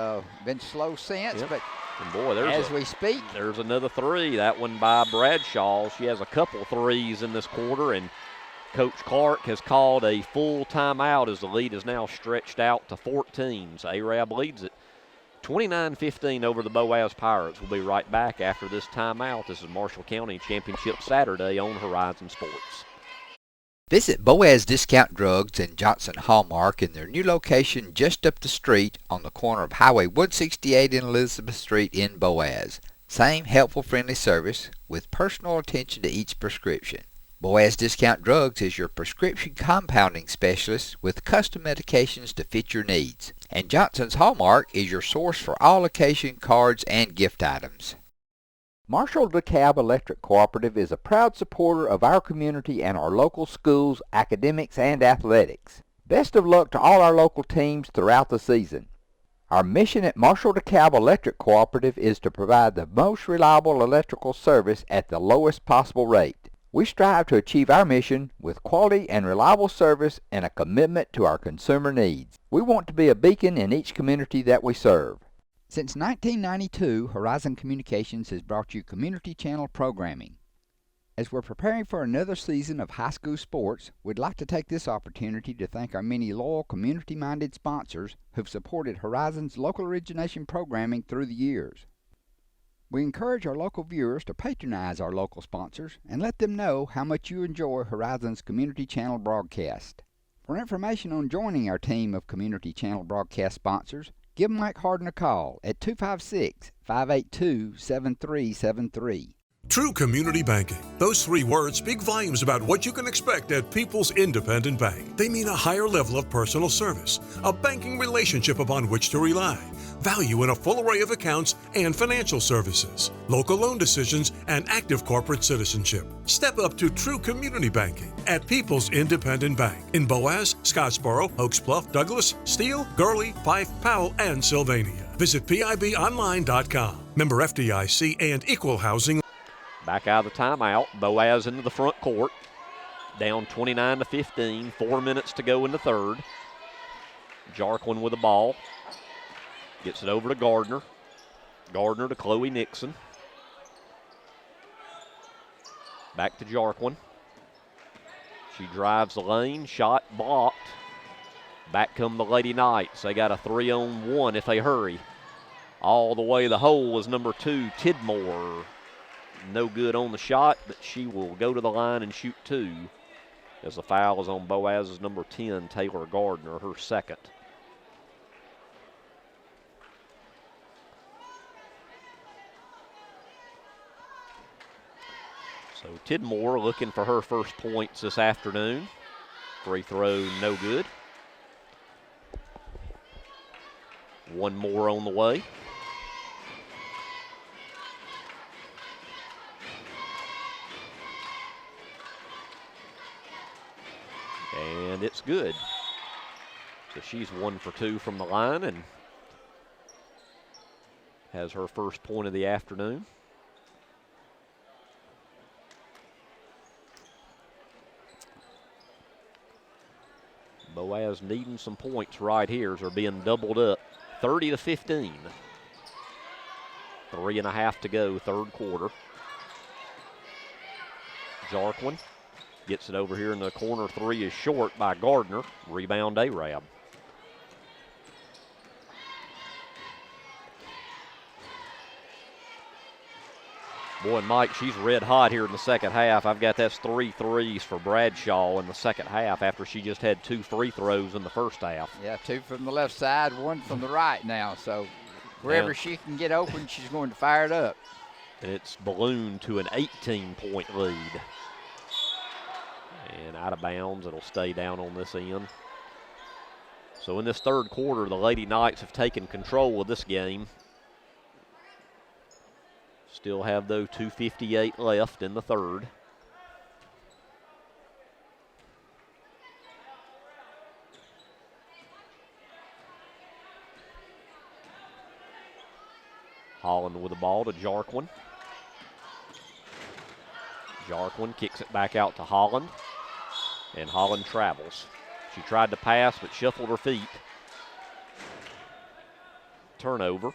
[SPEAKER 3] been slow since.
[SPEAKER 2] Yep.
[SPEAKER 3] But
[SPEAKER 2] And boy,
[SPEAKER 3] we speak,
[SPEAKER 2] there's another three. That one by Bradshaw. She has a couple threes in this quarter, and Coach Clark has called a full timeout as the lead is now stretched out to 14. So Arab leads it 29-15 over the Boaz Pirates. We'll be right back after this timeout. This is Marshall County Championship Saturday on Horizon Sports.
[SPEAKER 4] Visit Boaz Discount Drugs and Johnson Hallmark in their new location just up the street on the corner of Highway 168 and Elizabeth Street in Boaz. Same helpful, friendly service with personal attention to each prescription. Boaz Discount Drugs is your prescription compounding specialist with custom medications to fit your needs. And Johnson's Hallmark is your source for all occasion cards and gift items.
[SPEAKER 5] Marshall DeKalb Electric Cooperative is a proud supporter of our community and our local schools, academics, and athletics. Best of luck to all our local teams throughout the season. Our mission at Marshall DeKalb Electric Cooperative is to provide the most reliable electrical service at the lowest possible rate. We strive to achieve our mission with quality and reliable service and a commitment to our consumer needs. We want to be a beacon in each community that we serve.
[SPEAKER 3] Since 1992, Horizon Communications has brought you community channel programming. As we're preparing for another season of high school sports, we'd like to take this opportunity to thank our many loyal community-minded sponsors who've supported Horizon's local origination programming through the years. We encourage our local viewers to patronize our local sponsors and let them know how much you enjoy Horizon's community channel broadcast. For information on joining our team of community channel broadcast sponsors, give Mike Harden a call at 256-582-7373.
[SPEAKER 6] True community banking. Those 3 words speak volumes about what you can expect at People's Independent Bank. They mean a higher level of personal service, a banking relationship upon which to rely, value in a full array of accounts and financial services, local loan decisions, and active corporate citizenship. Step up to true community banking at People's Independent Bank in Boaz, Scottsboro, Oaks Bluff, Douglas, Steele, Gurley, Fife, Powell, and Sylvania. Visit PIBOnline.com. Member FDIC and Equal Housing.
[SPEAKER 2] Back out of the timeout, Boaz into the front court, down 29-15, 4 minutes to go in the third. Jarquin with the ball, gets it over to Gardner. Gardner to Chloe Nixon. Back to Jarquin. She drives the lane, shot blocked. Back come the Lady Knights. They got a 3-on-1 if they hurry. All the way the hole is number 2, Tidmore. No good on the shot, but she will go to the line and shoot 2 as the foul is on Boaz's number 10, Taylor Gardner, her second. So Tidmore looking for her first points this afternoon. Free throw, no good. One more on the way. And it's good. So she's 1 for 2 from the line and has her first point of the afternoon. Boaz needing some points right here as they're being doubled up. 30-15. 3.5 to go, third quarter. Jarquin gets it over here in the corner. 3 is short by Gardner. Rebound Arab. Boy, and Mike, she's red hot here in the second half. I've got that's 3 threes for Bradshaw in the second half after she just had 2 free throws in the first half.
[SPEAKER 3] Yeah, 2 from the left side, 1 from the right now. So wherever she can get open, she's going to fire it up.
[SPEAKER 2] And it's ballooned to an 18-point lead. And out of bounds, it'll stay down on this end. So in this third quarter, the Lady Knights have taken control of this game. Still have, though, 2:58 left in the third. Holland with the ball to Jarquin. Jarquin kicks it back out to Holland, and Holland travels. She tried to pass, but shuffled her feet. Turnover.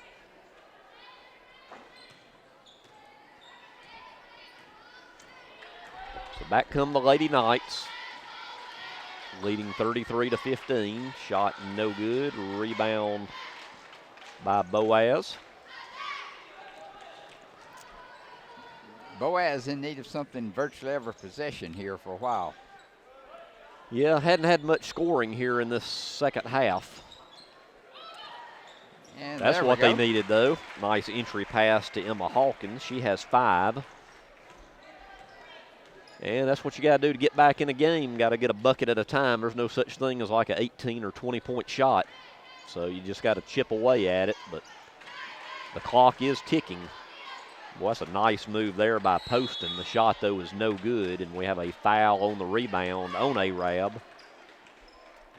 [SPEAKER 2] So back come the Lady Knights, leading 33-15. Shot no good. Rebound by Boaz.
[SPEAKER 3] Boaz in need of something virtually every possession here for a while.
[SPEAKER 2] Yeah, hadn't had much scoring here in this second half.
[SPEAKER 3] And
[SPEAKER 2] that's what they needed, though. Nice entry pass to Emma Hawkins. She has 5. And that's what you got to do to get back in a game. Got to get a bucket at a time. There's no such thing as like an 18 or 20-point shot. So you just got to chip away at it. But the clock is ticking. Well, that's a nice move there by Poston. The shot, though, is no good, and we have a foul on the rebound on Arab.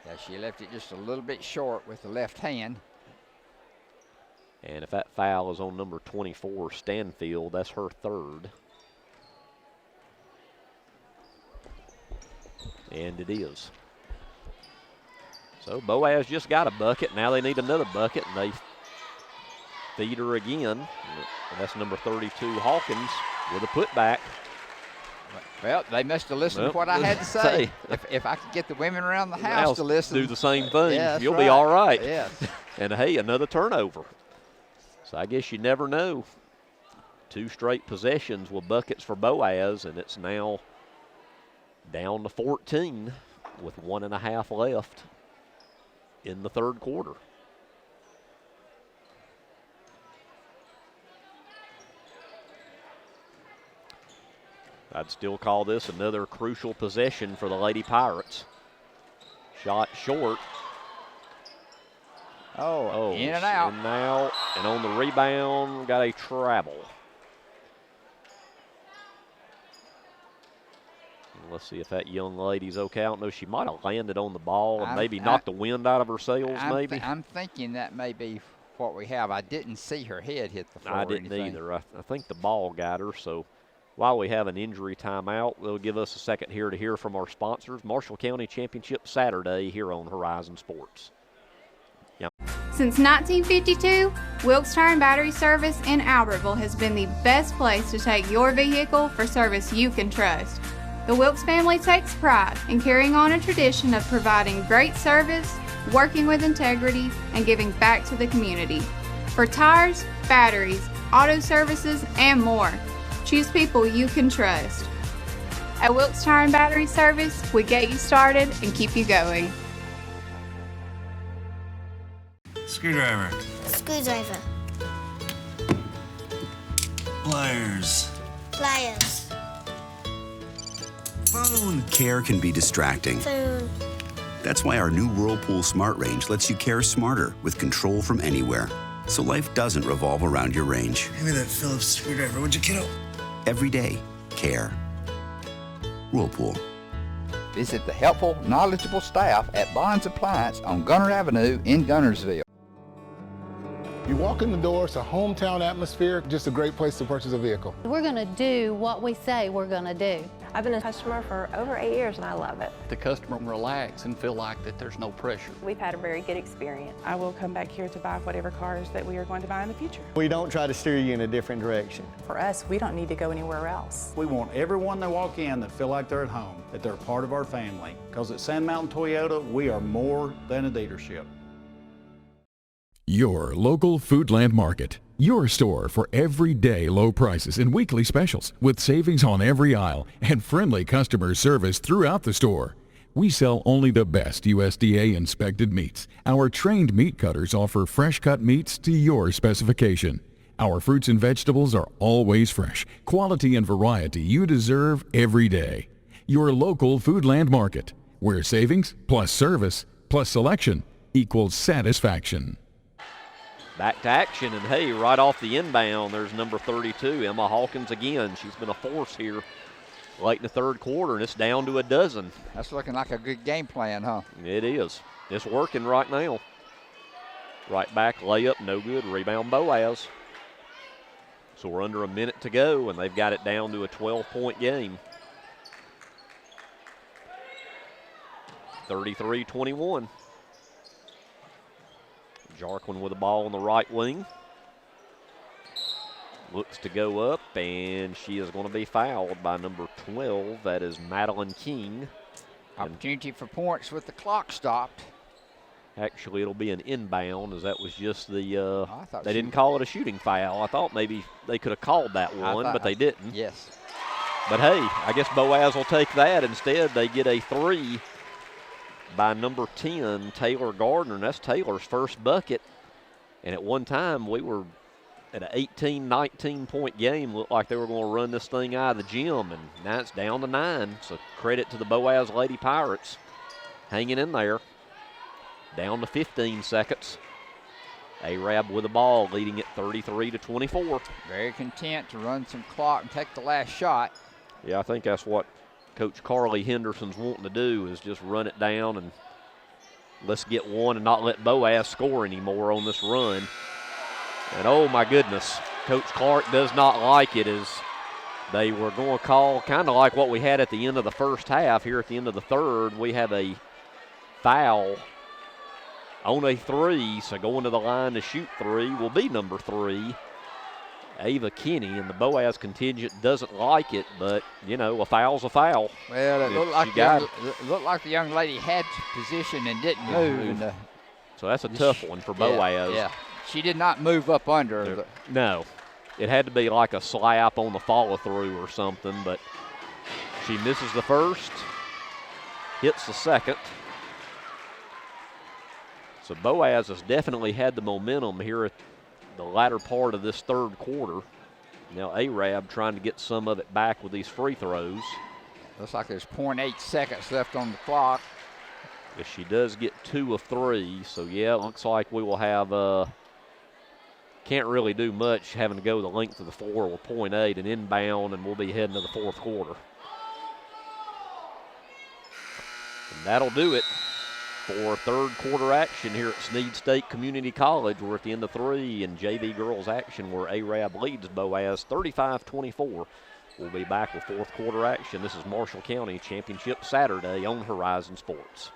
[SPEAKER 3] Yeah, she left it just a little bit short with the left hand.
[SPEAKER 2] And if that foul is on number 24, Stanfield, that's her third. And it is. So Boaz just got a bucket. Now they need another bucket, and they feed her again. And that's number 32, Hawkins, with a putback.
[SPEAKER 3] Well, they must have listened to what I had to say. If I could get the women around the house to listen.
[SPEAKER 2] Do the same thing.
[SPEAKER 3] Yeah,
[SPEAKER 2] you'll be all right.
[SPEAKER 3] Yes.
[SPEAKER 2] And, hey, another turnover. So I guess you never know. 2 straight possessions with buckets for Boaz, and it's now down to 14 with 1.5 left in the third quarter. I'd still call this another crucial possession for the Lady Pirates. Shot short.
[SPEAKER 3] Oh, in and out.
[SPEAKER 2] And now, and on the rebound, got a travel. Let's see if that young lady's okay. I don't know. She might have landed on the ball and maybe knocked the wind out of her sails, maybe.
[SPEAKER 3] I'm thinking that may be what we have. I didn't see her head hit the floor.
[SPEAKER 2] I didn't either. I think the ball got her. So while we have an injury timeout, they'll give us a second here to hear from our sponsors. Marshall County Championship Saturday here on Horizon Sports. Yep.
[SPEAKER 19] Since 1952, Wilkes Tire and Battery Service in Albertville has been the best place to take your vehicle for service you can trust. The Wilkes family takes pride in carrying on a tradition of providing great service, working with integrity, and giving back to the community. For tires, batteries, auto services, and more, choose people you can trust. At Wilkes Tire and Battery Service, we get you started and keep you going.
[SPEAKER 20] Screwdriver.
[SPEAKER 21] Screwdriver.
[SPEAKER 20] Pliers.
[SPEAKER 21] Pliers.
[SPEAKER 20] Phone. Care can be distracting.
[SPEAKER 21] Phone.
[SPEAKER 20] That's why our new Whirlpool Smart Range lets you care smarter with control from anywhere. So life doesn't revolve around your range.
[SPEAKER 21] Give me that Phillips screwdriver, would you, kiddo?
[SPEAKER 20] Every day, care. Whirlpool.
[SPEAKER 5] Visit the helpful, knowledgeable staff at Bond's Appliance on Gunner Avenue in Gunnersville.
[SPEAKER 1] You walk in the door, it's a hometown atmosphere, just a great place to purchase a vehicle.
[SPEAKER 22] We're going to do what we say we're going to do.
[SPEAKER 23] I've been a customer for over 8 years and I love it.
[SPEAKER 24] The customer can relax and feel like that there's no pressure.
[SPEAKER 23] We've had a very good experience.
[SPEAKER 25] I will come back here to buy whatever cars that we are going to buy in the future.
[SPEAKER 26] We don't try to steer you in a different direction.
[SPEAKER 25] For us, we don't need to go anywhere else.
[SPEAKER 27] We want everyone that walk in that feel like they're at home, that they're part of our family. Because at Sand Mountain Toyota, we are more than a dealership.
[SPEAKER 28] Your local Foodland Market. Your store for everyday low prices and weekly specials with savings on every aisle and friendly customer service throughout the store. We sell only the best USDA inspected meats. Our trained meat cutters offer fresh cut meats to your specification. Our fruits and vegetables are always fresh, quality and variety you deserve every day. Your local Foodland Market, where savings plus service plus selection equals satisfaction.
[SPEAKER 2] Back to action, and hey, right off the inbound, there's number 32, Emma Hawkins again. She's been a force here late in the third quarter, and it's down to a dozen.
[SPEAKER 3] That's looking like a good game plan, huh?
[SPEAKER 2] It is. It's working right now. Right back, layup, no good. Rebound, Boaz. So we're under a minute to go, and they've got it down to a 12-point game. 33-21. Jarquin with the ball on the right wing. Looks to go up, and she is going to be fouled by number 12. That is Madeline King.
[SPEAKER 3] Opportunity for points with the clock stopped.
[SPEAKER 2] Actually, it'll be an inbound, as that was just the, they didn't call it a shooting foul. I thought maybe they could have called that one, but they didn't.
[SPEAKER 3] Yes.
[SPEAKER 2] But hey, I guess Boaz will take that. Instead, they get a three by number 10, Taylor Gardner, and that's Taylor's first bucket. And at one time, we were at an 18, 19-point game. Looked like they were going to run this thing out of the gym, and now it's down to 9. So credit to the Boaz Lady Pirates hanging in there. Down to 15 seconds. Arab with the ball, leading it 33-24.
[SPEAKER 3] Very content to run some clock and take the last shot.
[SPEAKER 2] Yeah, I think that's what Coach Carly Henderson's wanting to do, is just run it down and let's get one and not let Boaz score anymore on this run. And oh my goodness, Coach Clark does not like it, as they were going to call kind of like what we had at the end of the first half. Here at the end of the third, we have a foul on a three, so going to the line to shoot three will be number 3, Ava Kinney, and the Boaz contingent doesn't like it, but, you know, a foul's a foul.
[SPEAKER 3] Well, it looked like the young lady had position and didn't move. And
[SPEAKER 2] so that's a tough one for Boaz.
[SPEAKER 3] Yeah, she did not move up under.
[SPEAKER 2] No. It had to be like a slap on the follow-through or something, but she misses the first, hits the second. So Boaz has definitely had the momentum here at the latter part of this third quarter. Now Arab trying to get some of it back with these free throws.
[SPEAKER 3] Looks like there's 0.8 seconds left on the clock.
[SPEAKER 2] If she does get 2 of 3, so yeah, it looks like we will have, can't really do much having to go the length of the floor with 0.8 and inbound, and we'll be heading to the fourth quarter. And that'll do it for third quarter action here at Snead State Community College. We're at the end of 3 and JV girls action where Arab leads Boaz 35-24. We'll be back with fourth quarter action. This is Marshall County Championship Saturday on Horizon Sports.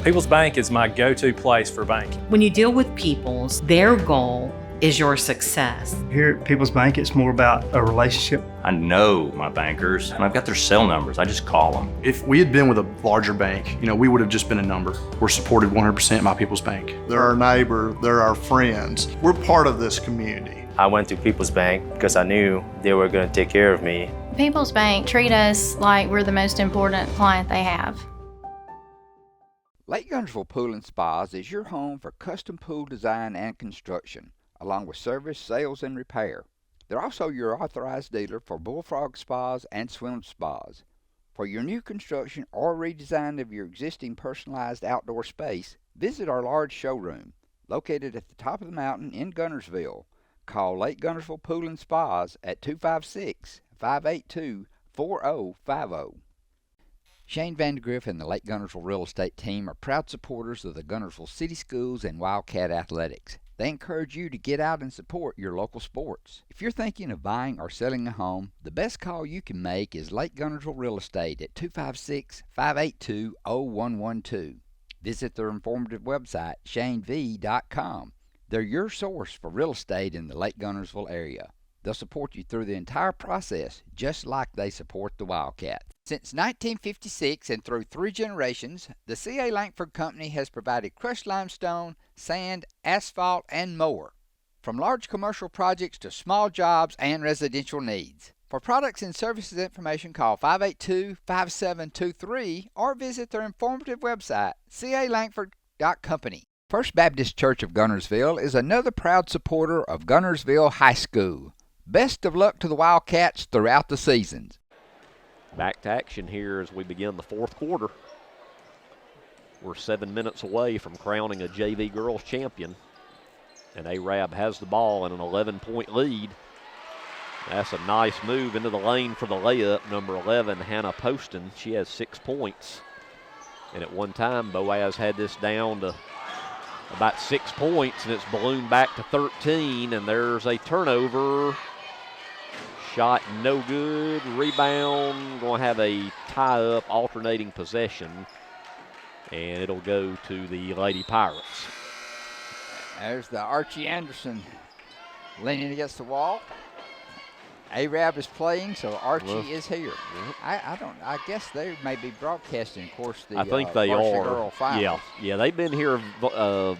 [SPEAKER 7] People's Bank is my go-to place for banking.
[SPEAKER 8] When you deal with People's, their goal is your success.
[SPEAKER 29] Here at People's Bank, it's more about a relationship.
[SPEAKER 10] I know my bankers, and I've got their cell numbers. I just call them.
[SPEAKER 9] If we had been with a larger bank, we would have just been a number. We're supported 100% by People's Bank. They're our neighbor, they're our friends. We're part of this community.
[SPEAKER 11] I went to People's Bank because I knew they were going to take care of me.
[SPEAKER 12] People's Bank treat us like we're the most important client they have.
[SPEAKER 5] Lake Gunnersville Pool and Spas is your home for custom pool design and construction, along with service, sales, and repair. They're also your authorized dealer for Bullfrog Spas and Swim Spas. For your new construction or redesign of your existing personalized outdoor space, visit our large showroom, located at the top of the mountain in Gunnersville. Call Lake Gunnersville Pool and Spas at 256-582-4050. Shane Vandergriff and the Lake Gunnersville Real Estate Team are proud supporters of the Gunnersville City Schools and Wildcat Athletics. They encourage you to get out and support your local sports. If you're thinking of buying or selling a home, the best call you can make is Lake Gunnersville Real Estate at 256-582-0112. Visit their informative website, shanev.com. They're your source for real estate in the Lake Gunnersville area. They'll support you through the entire process, just like they support the Wildcat. Since 1956 and through 3 generations, the C.A. Langford Company has provided crushed limestone, sand, asphalt, and more. From large commercial projects to small jobs and residential needs. For products and services information, call 582-5723 or visit their informative website, calangford.company. First Baptist Church of Gunnersville is another proud supporter of Gunnersville High School. Best of luck to the Wildcats throughout the seasons.
[SPEAKER 2] Back to action here as we begin the fourth quarter. We're 7 minutes away from crowning a JV girls champion. And Arab has the ball in an 11-point lead. That's a nice move into the lane for the layup. Number 11, Hannah Poston. She has 6 points. And at one time, Boaz had this down to about 6 points, and it's ballooned back to 13, and there's a turnover. Shot no good. Rebound. Going to have a tie-up, alternating possession, and it'll go to the Lady Pirates.
[SPEAKER 3] There's the Archie Anderson leaning against the wall. Arab is playing, so Archie is here. I guess they may be broadcasting, of course, the
[SPEAKER 2] I think they
[SPEAKER 3] varsity
[SPEAKER 2] are.
[SPEAKER 3] girl finals.
[SPEAKER 2] Yeah, they've been here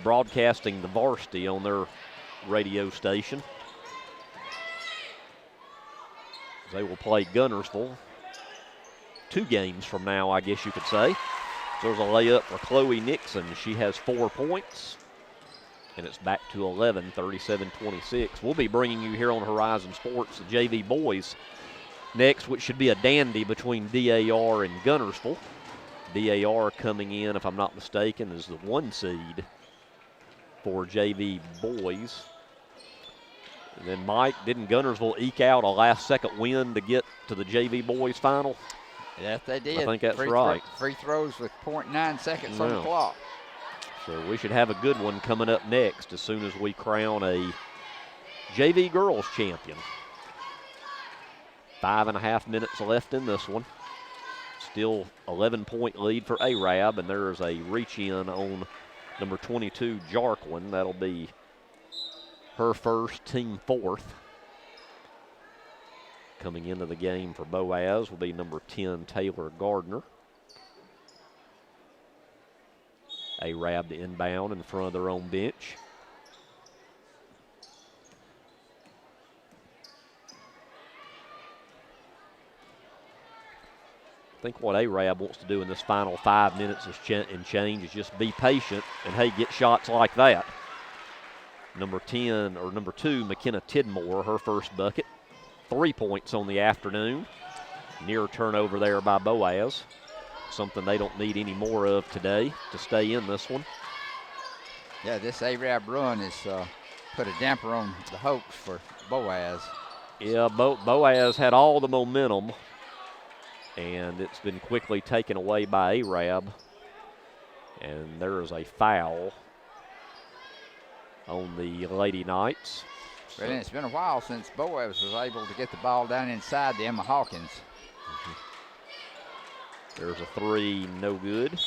[SPEAKER 2] broadcasting the varsity on their radio station. They will play Gunnersville 2 games from now, I guess you could say. So there's a layup for Chloe Nixon. She has 4 points. And it's back to 11, 37-26. We'll be bringing you here on Horizon Sports the JV boys next, which should be a dandy between DAR and Gunnersville. DAR coming in, if I'm not mistaken, is the 1 seed for JV boys. And then, Mike, didn't Gunnersville eke out a last-second win to get to the JV boys final?
[SPEAKER 3] Yes, they did.
[SPEAKER 2] I think that's right.
[SPEAKER 3] Free throws with 0.9 seconds on the clock.
[SPEAKER 2] So we should have a good one coming up next as soon as we crown a JV girls champion. 5.5 minutes left in this one. Still 11-point lead for Arab, and there is a reach-in on number 22, Jarquin. That'll be her first, team 4th. Coming into the game for Boaz will be number 10, Taylor Gardner. Arab to inbound in front of their own bench. I think what Arab wants to do in this final 5 minutes and change is just be patient and, hey, get shots like that. Number 2, McKenna Tidmore, her first bucket. 3 points on the afternoon. Near turnover there by Boaz. Something they don't need any more of today to stay in this one.
[SPEAKER 3] Yeah, this Arab run has put a damper on the hopes for Boaz.
[SPEAKER 2] Yeah, Boaz had all the momentum, and it's been quickly taken away by Arab. And there is a foul on the Lady Knights.
[SPEAKER 3] Well, it's been a while since Boaz was able to get the ball down inside the Emma Hawkins.
[SPEAKER 2] There's a 3, no good.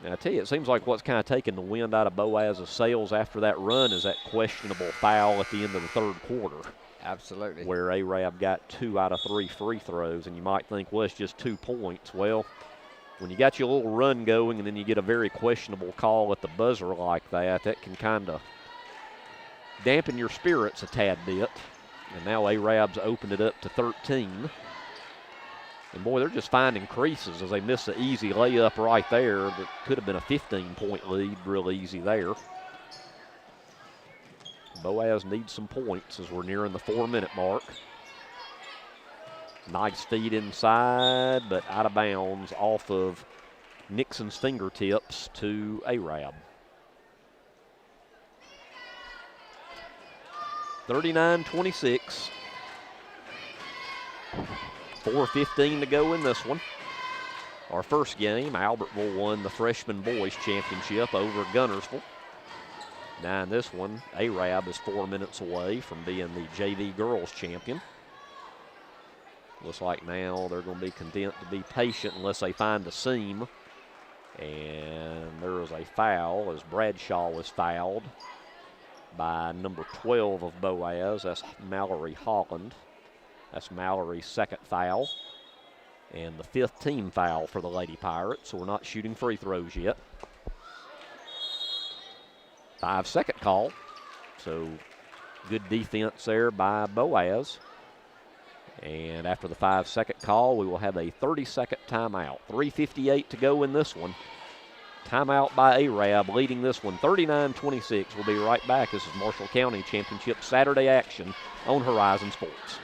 [SPEAKER 2] Now, I tell you, it seems like what's kind of taking the wind out of Boaz's sails after that run is that questionable foul at the end of the 3rd quarter.
[SPEAKER 3] Absolutely.
[SPEAKER 2] Where Arab got 2 out of 3 free throws, and you might think, well, it's just 2 points. Well, when you got your little run going and then you get a very questionable call at the buzzer like that, that can kind of dampen your spirits a tad bit. And now Arab's opened it up to 13. And, boy, they're just finding creases as they miss an easy layup right there that could have been a 15-point lead real easy there. Boaz needs some points as we're nearing the 4-minute mark. Nice feed inside, but out of bounds off of Nixon's fingertips to Arab. 39-26. 4:15 to go in this one. Our first game, Albertville won the freshman boys championship over Gunnersville. Now in this one, Arab is 4 minutes away from being the JV girls champion. Looks like now they're going to be content to be patient unless they find a seam. And there is a foul as Bradshaw was fouled by number 12 of Boaz. That's Mallory Holland. That's Mallory's second foul. And the 5th team foul for the Lady Pirates, so we're not shooting free throws yet. 5-second call, so good defense there by Boaz. And after the 5-second call, we will have a 30-second timeout. 3:58 to go in this one. Timeout by Arab, leading this one 39-26. We'll be right back. This is Marshall County Championship Saturday action on Horizon Sports.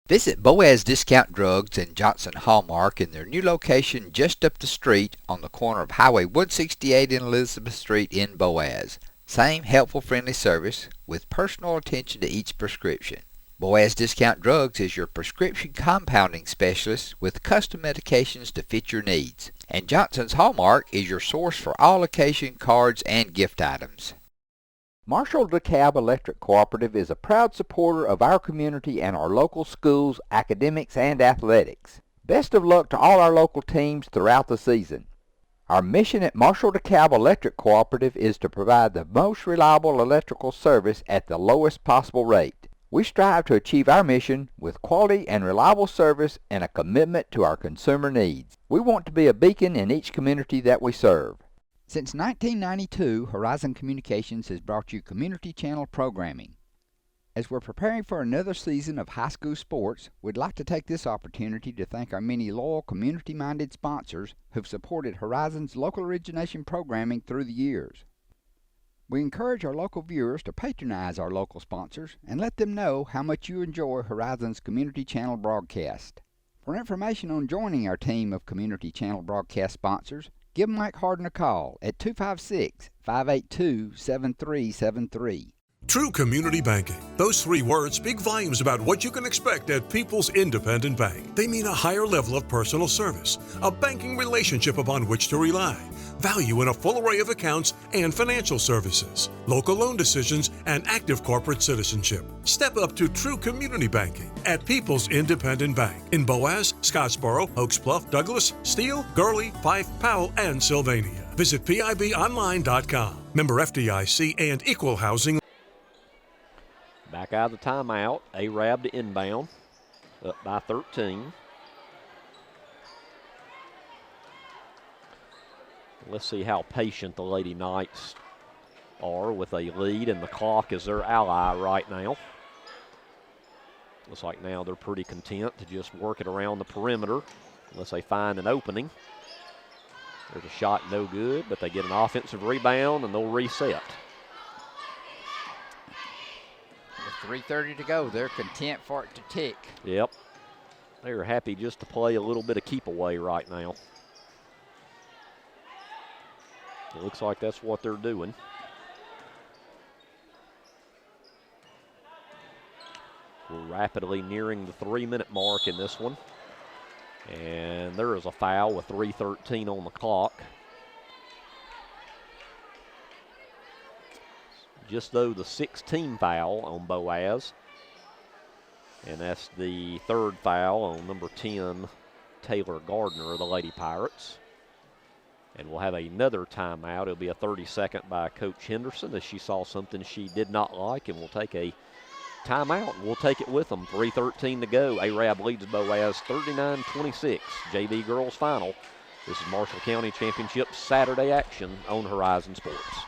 [SPEAKER 5] Visit Boaz Discount Drugs and Johnson Hallmark in their new location just up the street on the corner of Highway 168 and Elizabeth Street in Boaz. Same helpful, friendly service with personal attention to each prescription. Boaz Discount Drugs is your prescription compounding specialist with custom medications to fit your needs. And Johnson's Hallmark is your source for all occasion cards and gift items. Marshall DeKalb Electric Cooperative is a proud supporter of our community and our local schools, academics, and athletics. Best of luck to all our local teams throughout the season. Our mission at Marshall DeKalb Electric Cooperative is to provide the most reliable electrical service at the lowest possible rate. We strive to achieve our mission with quality and reliable service and a commitment to our consumer needs. We want to be a beacon in each community that we serve.
[SPEAKER 3] Since 1992, Horizon Communications has brought you community channel programming. As we're preparing for another season of high school sports, we'd like to take this opportunity to thank our many loyal community-minded sponsors who've supported Horizon's local origination programming through the years. We encourage our local viewers to patronize our local sponsors and let them know how much you enjoy Horizon's community channel broadcast. For information on joining our team of community channel broadcast sponsors, give Mike Harden a call at 256-582-7373.
[SPEAKER 4] True community banking. Those 3 words speak volumes about what you can expect at People's Independent Bank. They mean a higher level of personal service, a banking relationship upon which to rely, value in a full array of accounts and financial services, local loan decisions, and active corporate citizenship. Step up to true community banking at People's Independent Bank in Boaz, Scottsboro, Oaks Bluff, Douglas, Steele, Gurley, Fife, Powell, and Sylvania. Visit PIBOnline.com. Member FDIC and Equal Housing.
[SPEAKER 2] Back out of the timeout, Arab to inbound, up by 13. Let's see how patient the Lady Knights are with a lead, and the clock is their ally right now. Looks like now they're pretty content to just work it around the perimeter unless they find an opening. There's a shot, no good, but they get an offensive rebound and they'll reset.
[SPEAKER 3] With 3:30 to go, they're content for it to tick.
[SPEAKER 2] Yep. They're happy just to play a little bit of keep away right now. It looks like that's what they're doing. We're rapidly nearing the 3-minute mark in this one. And there is a foul with 3:13 on the clock. Just though the 6th foul on Boaz. And that's the 3rd foul on number 10, Taylor Gardner of the Lady Pirates. And we'll have another timeout. It'll be a 30-second by Coach Henderson as she saw something she did not like, and we'll take a timeout, and we'll take it with them. 3:13 to go. Arab leads Boaz 39-26. JV girls final. This is Marshall County Championship Saturday action on Horizon Sports.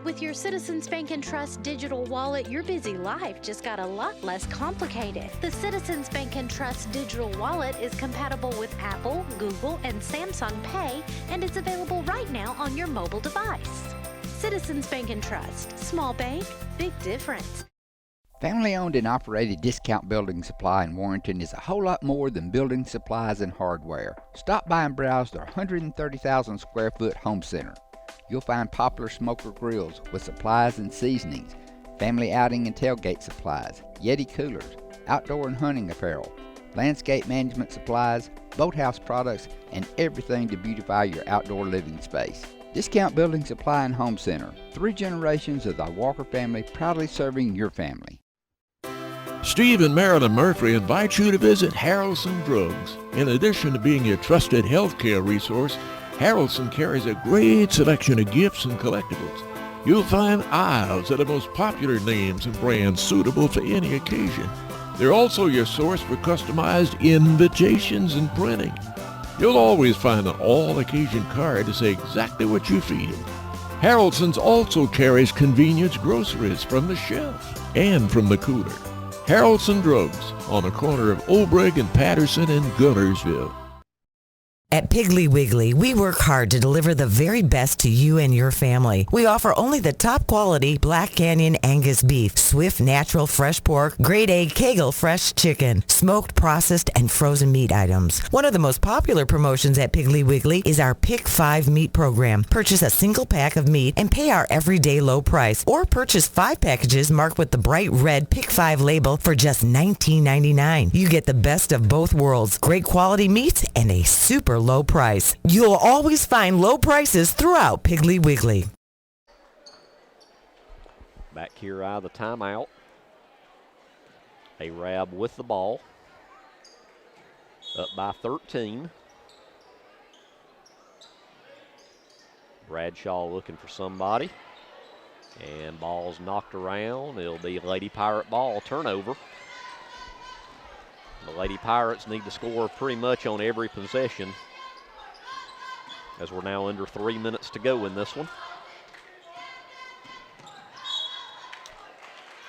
[SPEAKER 6] With your Citizens Bank and Trust digital wallet, your busy life just got a lot less complicated. The Citizens Bank and Trust digital wallet is compatible with Apple, Google, and Samsung Pay, and it's available right now on your mobile device. Citizens Bank and Trust. Small bank, big difference.
[SPEAKER 3] Family-owned and operated Discount Building Supply in Warrenton is a whole lot more than building supplies and hardware. Stop by and browse their 130,000 square foot home center. You'll find popular smoker grills with supplies and seasonings, family outing and tailgate supplies, Yeti coolers, outdoor and hunting apparel, landscape management supplies, boathouse products, and everything to beautify your outdoor living space. Discount Building Supply and Home Center. 3 generations of the Walker family proudly serving your family.
[SPEAKER 13] Steve and Marilyn Murphy invite you to visit Harrelson Drugs. In addition to being your trusted healthcare resource, Harrelson carries a great selection of gifts and collectibles. You'll find aisles of the most popular names and brands suitable for any occasion. They're also your source for customized invitations and printing. You'll always find an all-occasion card to say exactly what you feel. Harrelson's also carries convenience groceries from the shelf and from the cooler. Harrelson Drugs on the corner of Obreg and Patterson in Gunnersville.
[SPEAKER 14] At Piggly Wiggly, we work hard to deliver the very best to you and your family. We offer only the top quality Black Canyon Angus beef, Swift natural fresh pork, grade A Kegel fresh chicken, smoked, processed, and frozen meat items. One of the most popular promotions at Piggly Wiggly is our Pick 5 meat program. Purchase a single pack of meat and pay our everyday low price, or purchase 5 packages marked with the bright red Pick 5 label for just $19.99. You get the best of both worlds, great quality meats and a super low price. You'll always find low prices throughout Piggly Wiggly.
[SPEAKER 2] Back here out of the timeout. Arab with the ball. Up by 13. Bradshaw looking for somebody. And ball's knocked around. It'll be Lady Pirate ball turnover. The Lady Pirates need to score pretty much on every possession, as we're now under 3 minutes to go in this one.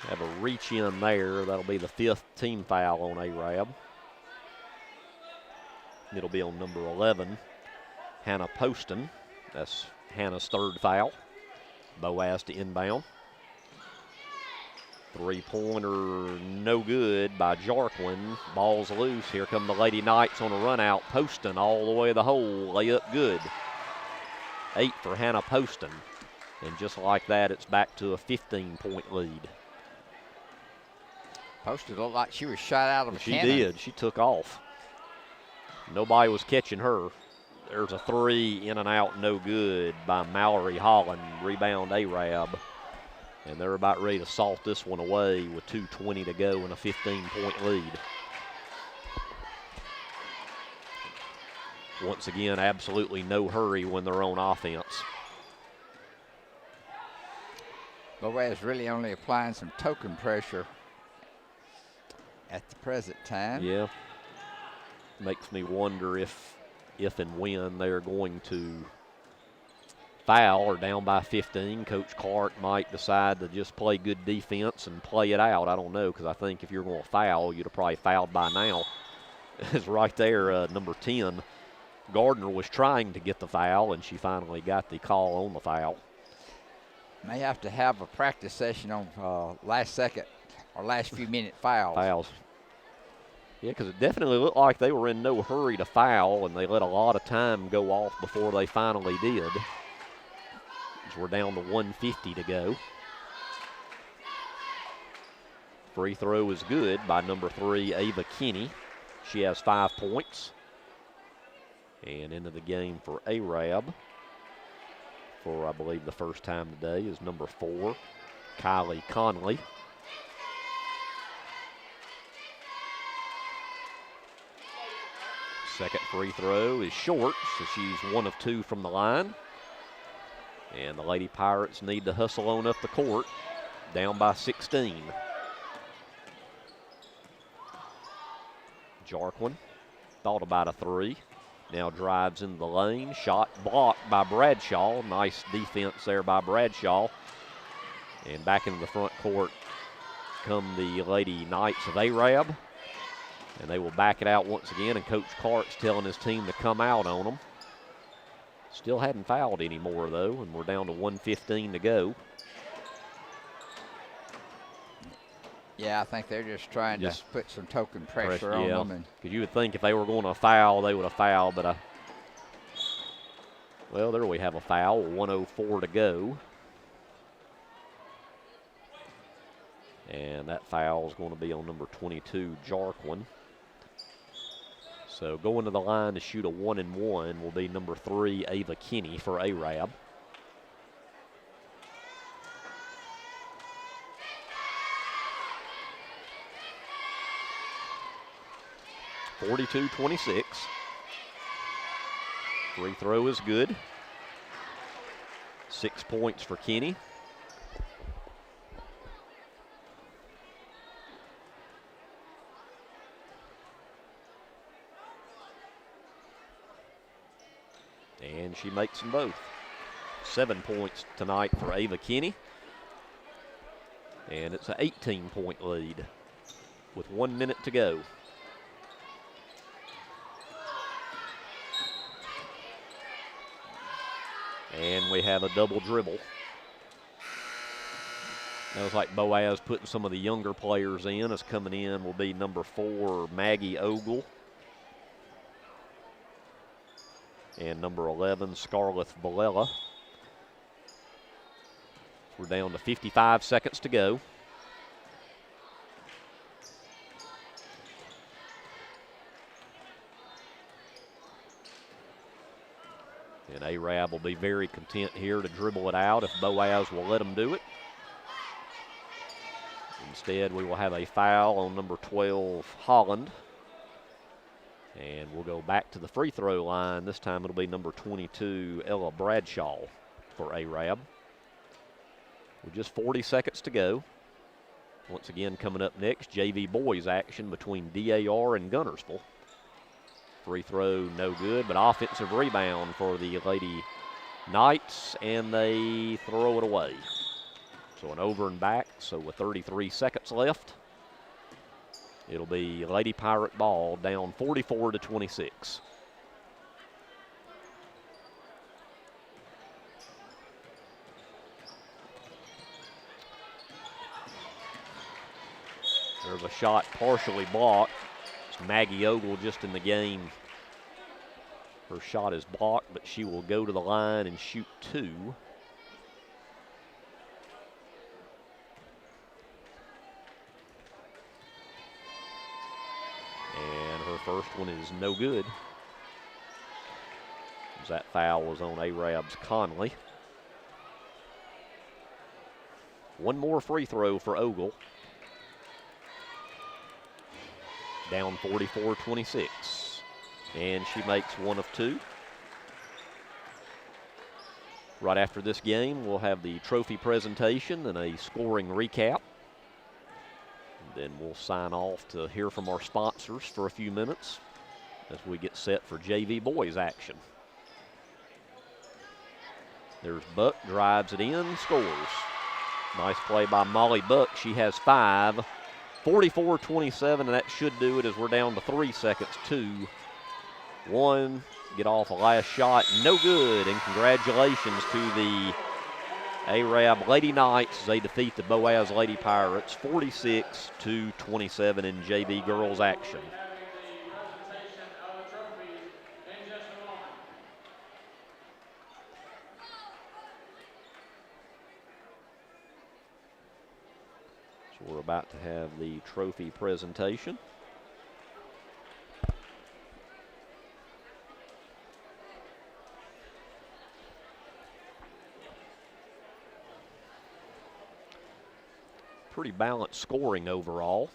[SPEAKER 2] Have a reach in there. That'll be the 5th team foul on Arab. It'll be on number 11, Hannah Poston. That's Hannah's 3rd foul. Boaz to inbound. 3-pointer no good by Jarquin. Ball's loose. Here come the Lady Knights on a run out. Poston all the way to the hole. Layup good. 8 for Hannah Poston. And just like that, it's back to a 15-point lead.
[SPEAKER 3] Poston looked like she was shot out of a cannon.
[SPEAKER 2] She did. She took off. Nobody was catching her. There's a 3 in and out, no good by Mallory Holland. Rebound Arab. And they're about ready to salt this one away with 2:20 to go and a 15-point lead. Once again, absolutely no hurry when they're on offense.
[SPEAKER 3] Boaz really only applying some token pressure at the present time.
[SPEAKER 2] Yeah. Makes me wonder if and when they're going to foul or down by 15. Coach Clark might decide to just play good defense and play it out. I don't know, because I think if you're going to foul, you'd have probably fouled by now. It's right there, number 10. Gardner was trying to get the foul, and she finally got the call on the foul.
[SPEAKER 3] May have to have a practice session on last second or last few minute fouls.
[SPEAKER 2] Yeah, because it definitely looked like they were in no hurry to foul, and they let a lot of time go off before they finally did. We're down to 1:50 to go. Free throw is good by number 3, Ava Kinney. She has 5 points. And into the game for Arab, for I believe the first time today, is number 4, Kylie Conley. Second free throw is short, so she's 1 of 2 from the line. And the Lady Pirates need to hustle on up the court, down by 16. Jarquin thought about a 3. Now drives into the lane. Shot blocked by Bradshaw. Nice defense there by Bradshaw. And back into the front court come the Lady Knights of Arab. And they will back it out once again. And Coach Clark's telling his team to come out on them. Still hadn't fouled anymore, though, and we're down to 1:15 to go.
[SPEAKER 3] Yeah, I think they're just trying to put some token pressure on them.
[SPEAKER 2] Because you would think if they were going to foul, they would have fouled, but well, there we have a foul, 1:04 to go. And that foul is going to be on number 22, Jarquin. So going to the line to shoot a 1-and-1 will be number 3, Ava Kinney for Arab. (42-26). Free throw is good. 6 points for Kinney. And she makes them both. 7 points tonight for Ava Kinney. And it's an 18-point lead with 1 minute to go. And we have a double dribble. That was like Boaz putting some of the younger players in. As coming in will be number 4, Maggie Ogle. And number 11, Scarlett Valella. We're down to 55 seconds to go. And Arab will be very content here to dribble it out if Boaz will let them do it. Instead, we will have a foul on number 12, Holland. And we'll go back to the free throw line. This time it'll be number 22, Ella Bradshaw for Arab. With just 40 seconds to go. Once again, coming up next, JV boys action between DAR and Gunnersville. Free throw, no good, but offensive rebound for the Lady Knights, and they throw it away. So an over and back, so with 33 seconds left, it'll be Lady Pirate ball, down 44-26. There's a shot partially blocked. It's Maggie Ogle just in the game. Her shot is blocked, but she will go to the line and shoot 2. And her first one is no good. That foul was on Arab's Conley. One more free throw for Ogle. Down 44-26. And she makes 1 of 2. Right after this game, we'll have the trophy presentation and a scoring recap. And then we'll sign off to hear from our sponsors for a few minutes as we get set for JV boys action. There's Buck, drives it in, scores. Nice play by Molly Buck. She has 5. 44-27, and that should do it as we're down to 3 seconds. 2, 1, get off a last shot, no good. And congratulations to the Arab Lady Knights as they defeat the Boaz Lady Pirates 46-27 in JV girls action. We're about to have the trophy presentation. Pretty balanced scoring overall.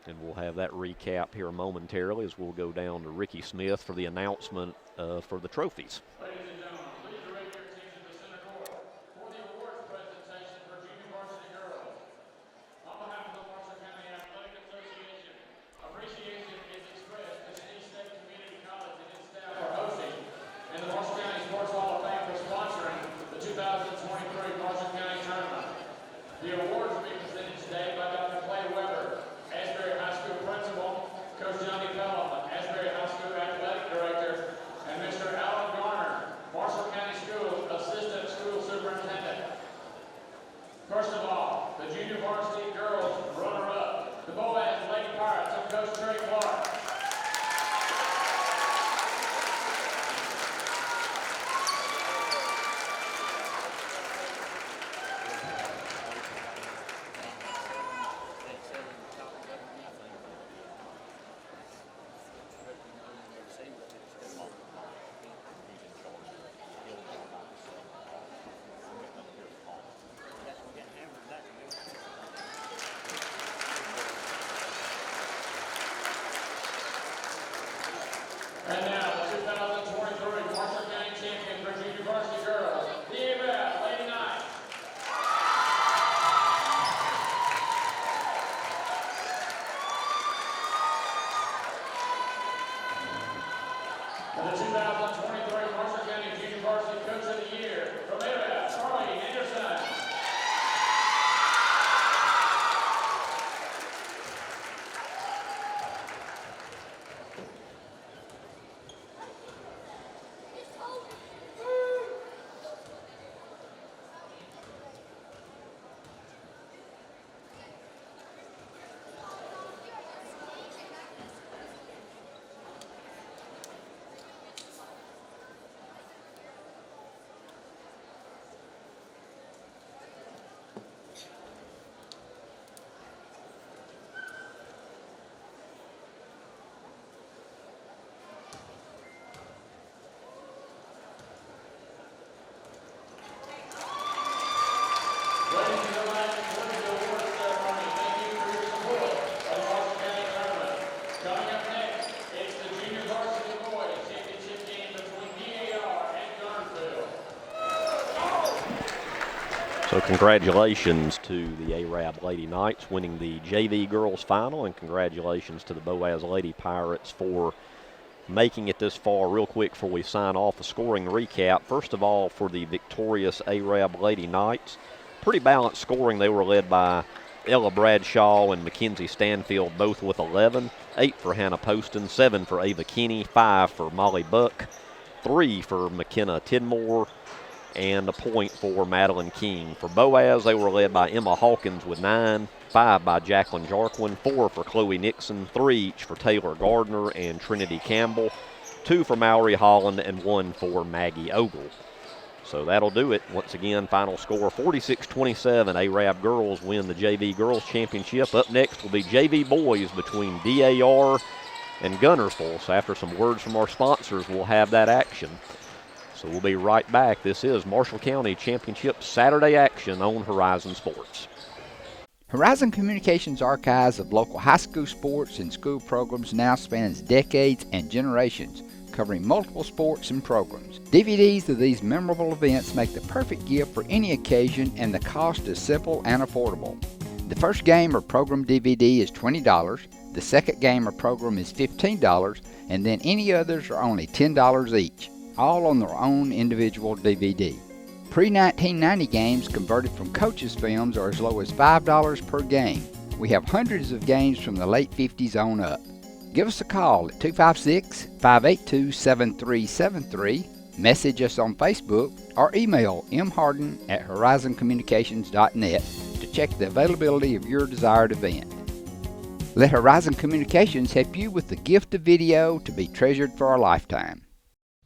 [SPEAKER 2] And we'll have that recap here momentarily as we'll go down to Ricky Smith for the announcement for the trophies.
[SPEAKER 1] Coach Johnny Pelham, Asbury High School Athletic Director, and Mr. Alan Garner,
[SPEAKER 2] So congratulations to the Arab Lady Knights winning the JV girls final, and congratulations to the Boaz Lady Pirates for making it this far. Real quick before we sign off, a scoring recap. First of all, for the victorious Arab Lady Knights, pretty balanced scoring. They were led by Ella Bradshaw and Mackenzie Stanfield, both with 11. 8 for Hannah Poston, 7 for Ava Kinney, 5 for Molly Buck, 3 for McKenna Tidmore, and a point for Madeline King. For Boaz, they were led by Emma Hawkins with 9, 5 by Jacqueline Jarquin, 4 for Chloe Nixon, 3 each for Taylor Gardner and Trinity Campbell, 2 for Mallory Holland, and 1 for Maggie Ogle. So that'll do it. Once again, final score 46-27. Arab girls win the JV Girls Championship. Up next will be JV boys between DAR and Gunnersville. So after some words from our sponsors, we'll have that action. So we'll be right back. This is Marshall County Championship Saturday action on Horizon Sports.
[SPEAKER 5] Horizon Communications' archives of local high school sports and school programs now spans decades and generations, covering multiple sports and programs. DVDs of these memorable events make the perfect gift for any occasion, and the cost is simple and affordable. The first game or program DVD is $20, the second game or program is $15, and then any others are only $10 each, all on their own individual DVD. Pre-1990 games converted from coaches' films are as low as $5 per game. We have hundreds of games from the late 50s on up. Give us a call at 256-582-7373, message us on Facebook, or email mharden@horizoncommunications.net to check the availability of your desired event. Let Horizon Communications help you with the gift of video to be treasured for a lifetime.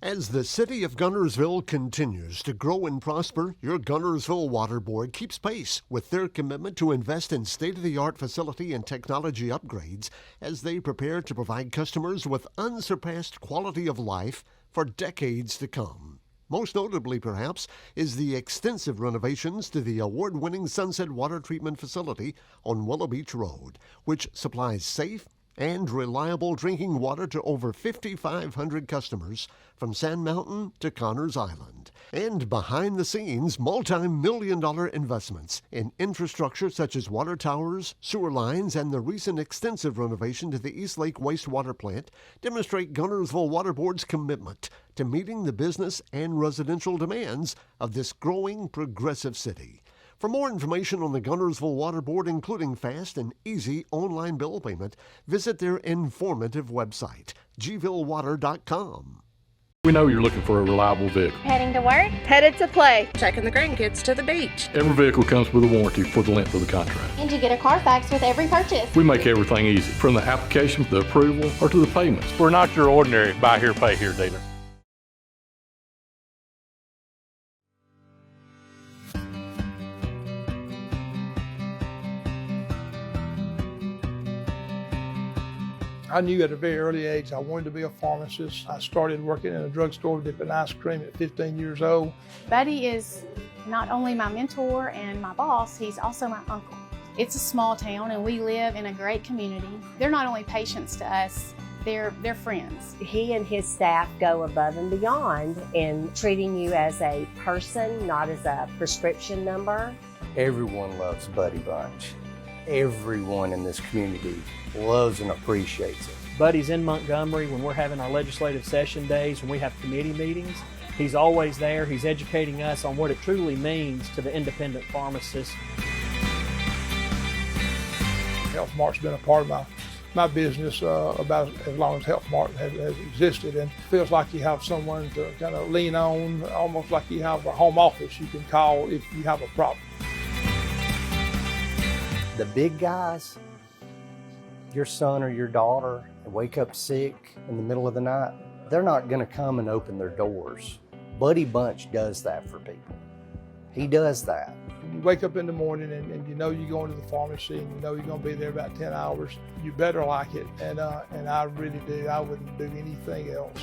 [SPEAKER 1] As the city of Gunnersville continues to grow and prosper, your Gunnersville Water Board keeps pace with their commitment to invest in state-of-the-art facility and technology upgrades as they prepare to provide customers with unsurpassed quality of life for decades to come. Most notably, perhaps, is the extensive renovations to the award-winning Sunset Water Treatment Facility on Willow Beach Road, which supplies safe and reliable drinking water to over 5,500 customers from Sand Mountain to Connors Island. And behind the scenes, multi-million-dollar investments in infrastructure such as water towers, sewer lines, and the recent extensive renovation to the East Lake wastewater plant demonstrate Gunnersville Water Board's commitment to meeting the business and residential demands of this growing progressive city. For more information on the Gunnersville Water Board, including fast and easy online bill payment, visit their informative website, gvillewater.com.
[SPEAKER 28] We know you're looking for a reliable vehicle.
[SPEAKER 23] Heading to work? Headed to play. Taking the grandkids to the beach.
[SPEAKER 28] Every vehicle comes with a warranty for the length of the contract.
[SPEAKER 12] And you get a Carfax with every purchase.
[SPEAKER 28] We make everything easy, from the application, the approval, or to the payments.
[SPEAKER 7] We're not your ordinary buy here, pay here dealer.
[SPEAKER 15] I knew at a very early age I wanted to be a pharmacist. I started working in a drugstore dipping ice cream at 15 years old.
[SPEAKER 12] Buddy is not only my mentor and my boss, he's also my uncle. It's a small town and we live in a great community. They're not only patients to us, they're friends.
[SPEAKER 16] He and his staff go above and beyond in treating you as a person, not as a prescription number.
[SPEAKER 17] Everyone loves Buddy Bunch. Everyone in this community loves and appreciates it.
[SPEAKER 18] Buddy's in Montgomery when we're having our legislative session days, when we have committee meetings. He's always there. He's educating us on what it truly means to the independent pharmacist.
[SPEAKER 15] Health Mart's been a part of my business about as long as Health Mart has existed, and it feels like you have someone to kind of lean on, almost like you have a home office you can call if you have a problem.
[SPEAKER 17] The big guys, your son or your daughter wake up sick in the middle of the night, they're not going to come and open their doors. Buddy Bunch does that for people. He does that.
[SPEAKER 15] You wake up in the morning and you know you're going to the pharmacy and you know you're going to be there about 10 hours. You better like it, and I really do. I wouldn't do anything else.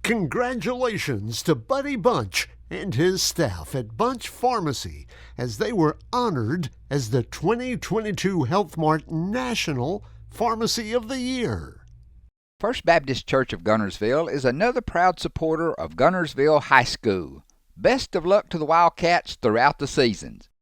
[SPEAKER 1] Congratulations to Buddy Bunch and his staff at Bunch Pharmacy as they were honored as the 2022 Health Mart National Pharmacy of the Year.
[SPEAKER 3] First Baptist Church of Gunnersville is another proud supporter of Gunnersville High School. Best of luck to the Wildcats throughout the seasons.